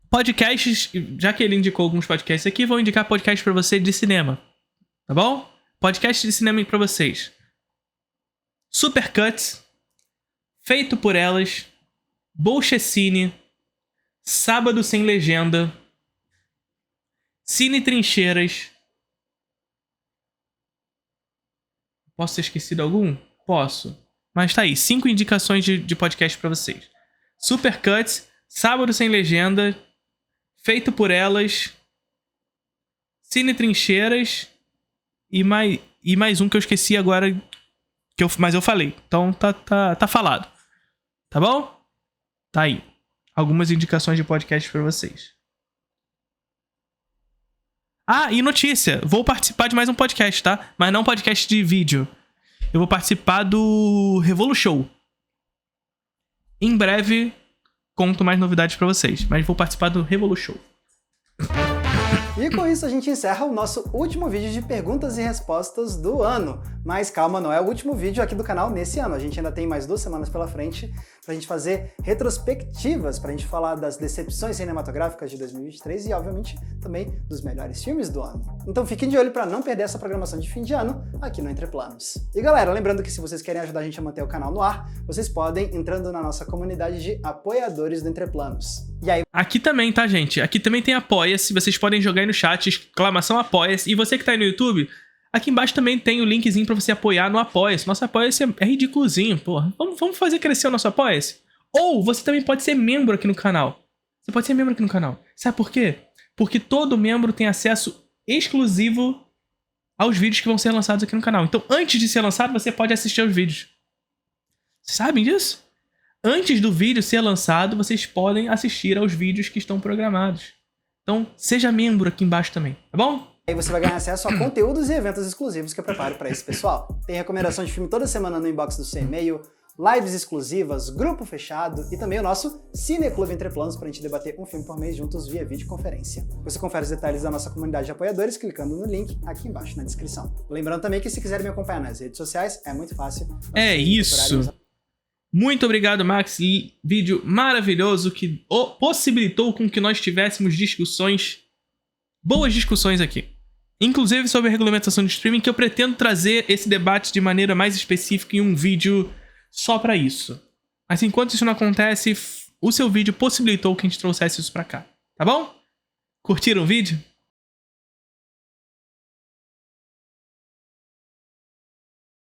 Podcasts, já que ele indicou alguns podcasts aqui, vou indicar podcast pra você de cinema. Tá bom? Podcast de cinema pra vocês. Supercuts, Feito por Elas, Bolchecine, Sábado Sem Legenda, Cine Trincheiras. Posso ter esquecido algum? Posso. Mas tá aí, 5 indicações de podcast pra vocês. Supercuts, Sábado Sem Legenda, Feito por Elas, Cine Trincheiras e mais um que eu esqueci agora, mas eu falei. Então tá falado. Tá bom? Tá aí. Algumas indicações de podcast pra vocês. Ah, e notícia. Vou participar de mais um podcast, tá? Mas não podcast de vídeo. Eu vou participar do Revolu Show. Em breve, conto mais novidades pra vocês. Mas vou participar do Revolu Show. E com isso a gente encerra o nosso último vídeo de perguntas e respostas do ano. Mas calma, não é o último vídeo aqui do canal nesse ano. A gente ainda tem mais 2 semanas pela frente pra gente fazer retrospectivas, pra gente falar das decepções cinematográficas de 2023 e, obviamente, também dos melhores filmes do ano. Então fiquem de olho pra não perder essa programação de fim de ano aqui no Entre Planos. E galera, lembrando que se vocês querem ajudar a gente a manter o canal no ar, vocês podem entrando na nossa comunidade de apoiadores do Entre Planos. E aí... Aqui também, tá, gente? Aqui também tem Apoia-se. Vocês podem jogar aí no chat, exclamação Apoia-se. E você que tá aí no YouTube, aqui embaixo também tem o linkzinho pra você apoiar no Apoia-se. Nosso Apoia-se é ridículozinho, porra. Vamos fazer crescer o nosso Apoia-se? Ou você também pode ser membro aqui no canal. Você pode ser membro aqui no canal. Sabe por quê? Porque todo membro tem acesso exclusivo aos vídeos que vão ser lançados aqui no canal. Então, antes de ser lançado, você pode assistir aos vídeos. Vocês sabem disso? Antes do vídeo ser lançado, vocês podem assistir aos vídeos que estão programados. Então, seja membro aqui embaixo também, tá bom? Aí você vai ganhar acesso a conteúdos e eventos exclusivos que eu preparo para esse pessoal. Tem recomendação de filme toda semana no inbox do seu e-mail, lives exclusivas, grupo fechado e também o nosso Cineclube Entre Planos para a gente debater um filme por mês juntos via videoconferência. Você confere os detalhes da nossa comunidade de apoiadores clicando no link aqui embaixo na descrição. Lembrando também que se quiserem me acompanhar nas redes sociais, é muito fácil. É isso. Muito obrigado, Max. E vídeo maravilhoso que possibilitou com que nós tivéssemos boas discussões aqui. Inclusive sobre a regulamentação de streaming, que eu pretendo trazer esse debate de maneira mais específica em um vídeo só pra isso. Mas enquanto isso não acontece, o seu vídeo possibilitou que a gente trouxesse isso pra cá. Tá bom? Curtiram o vídeo?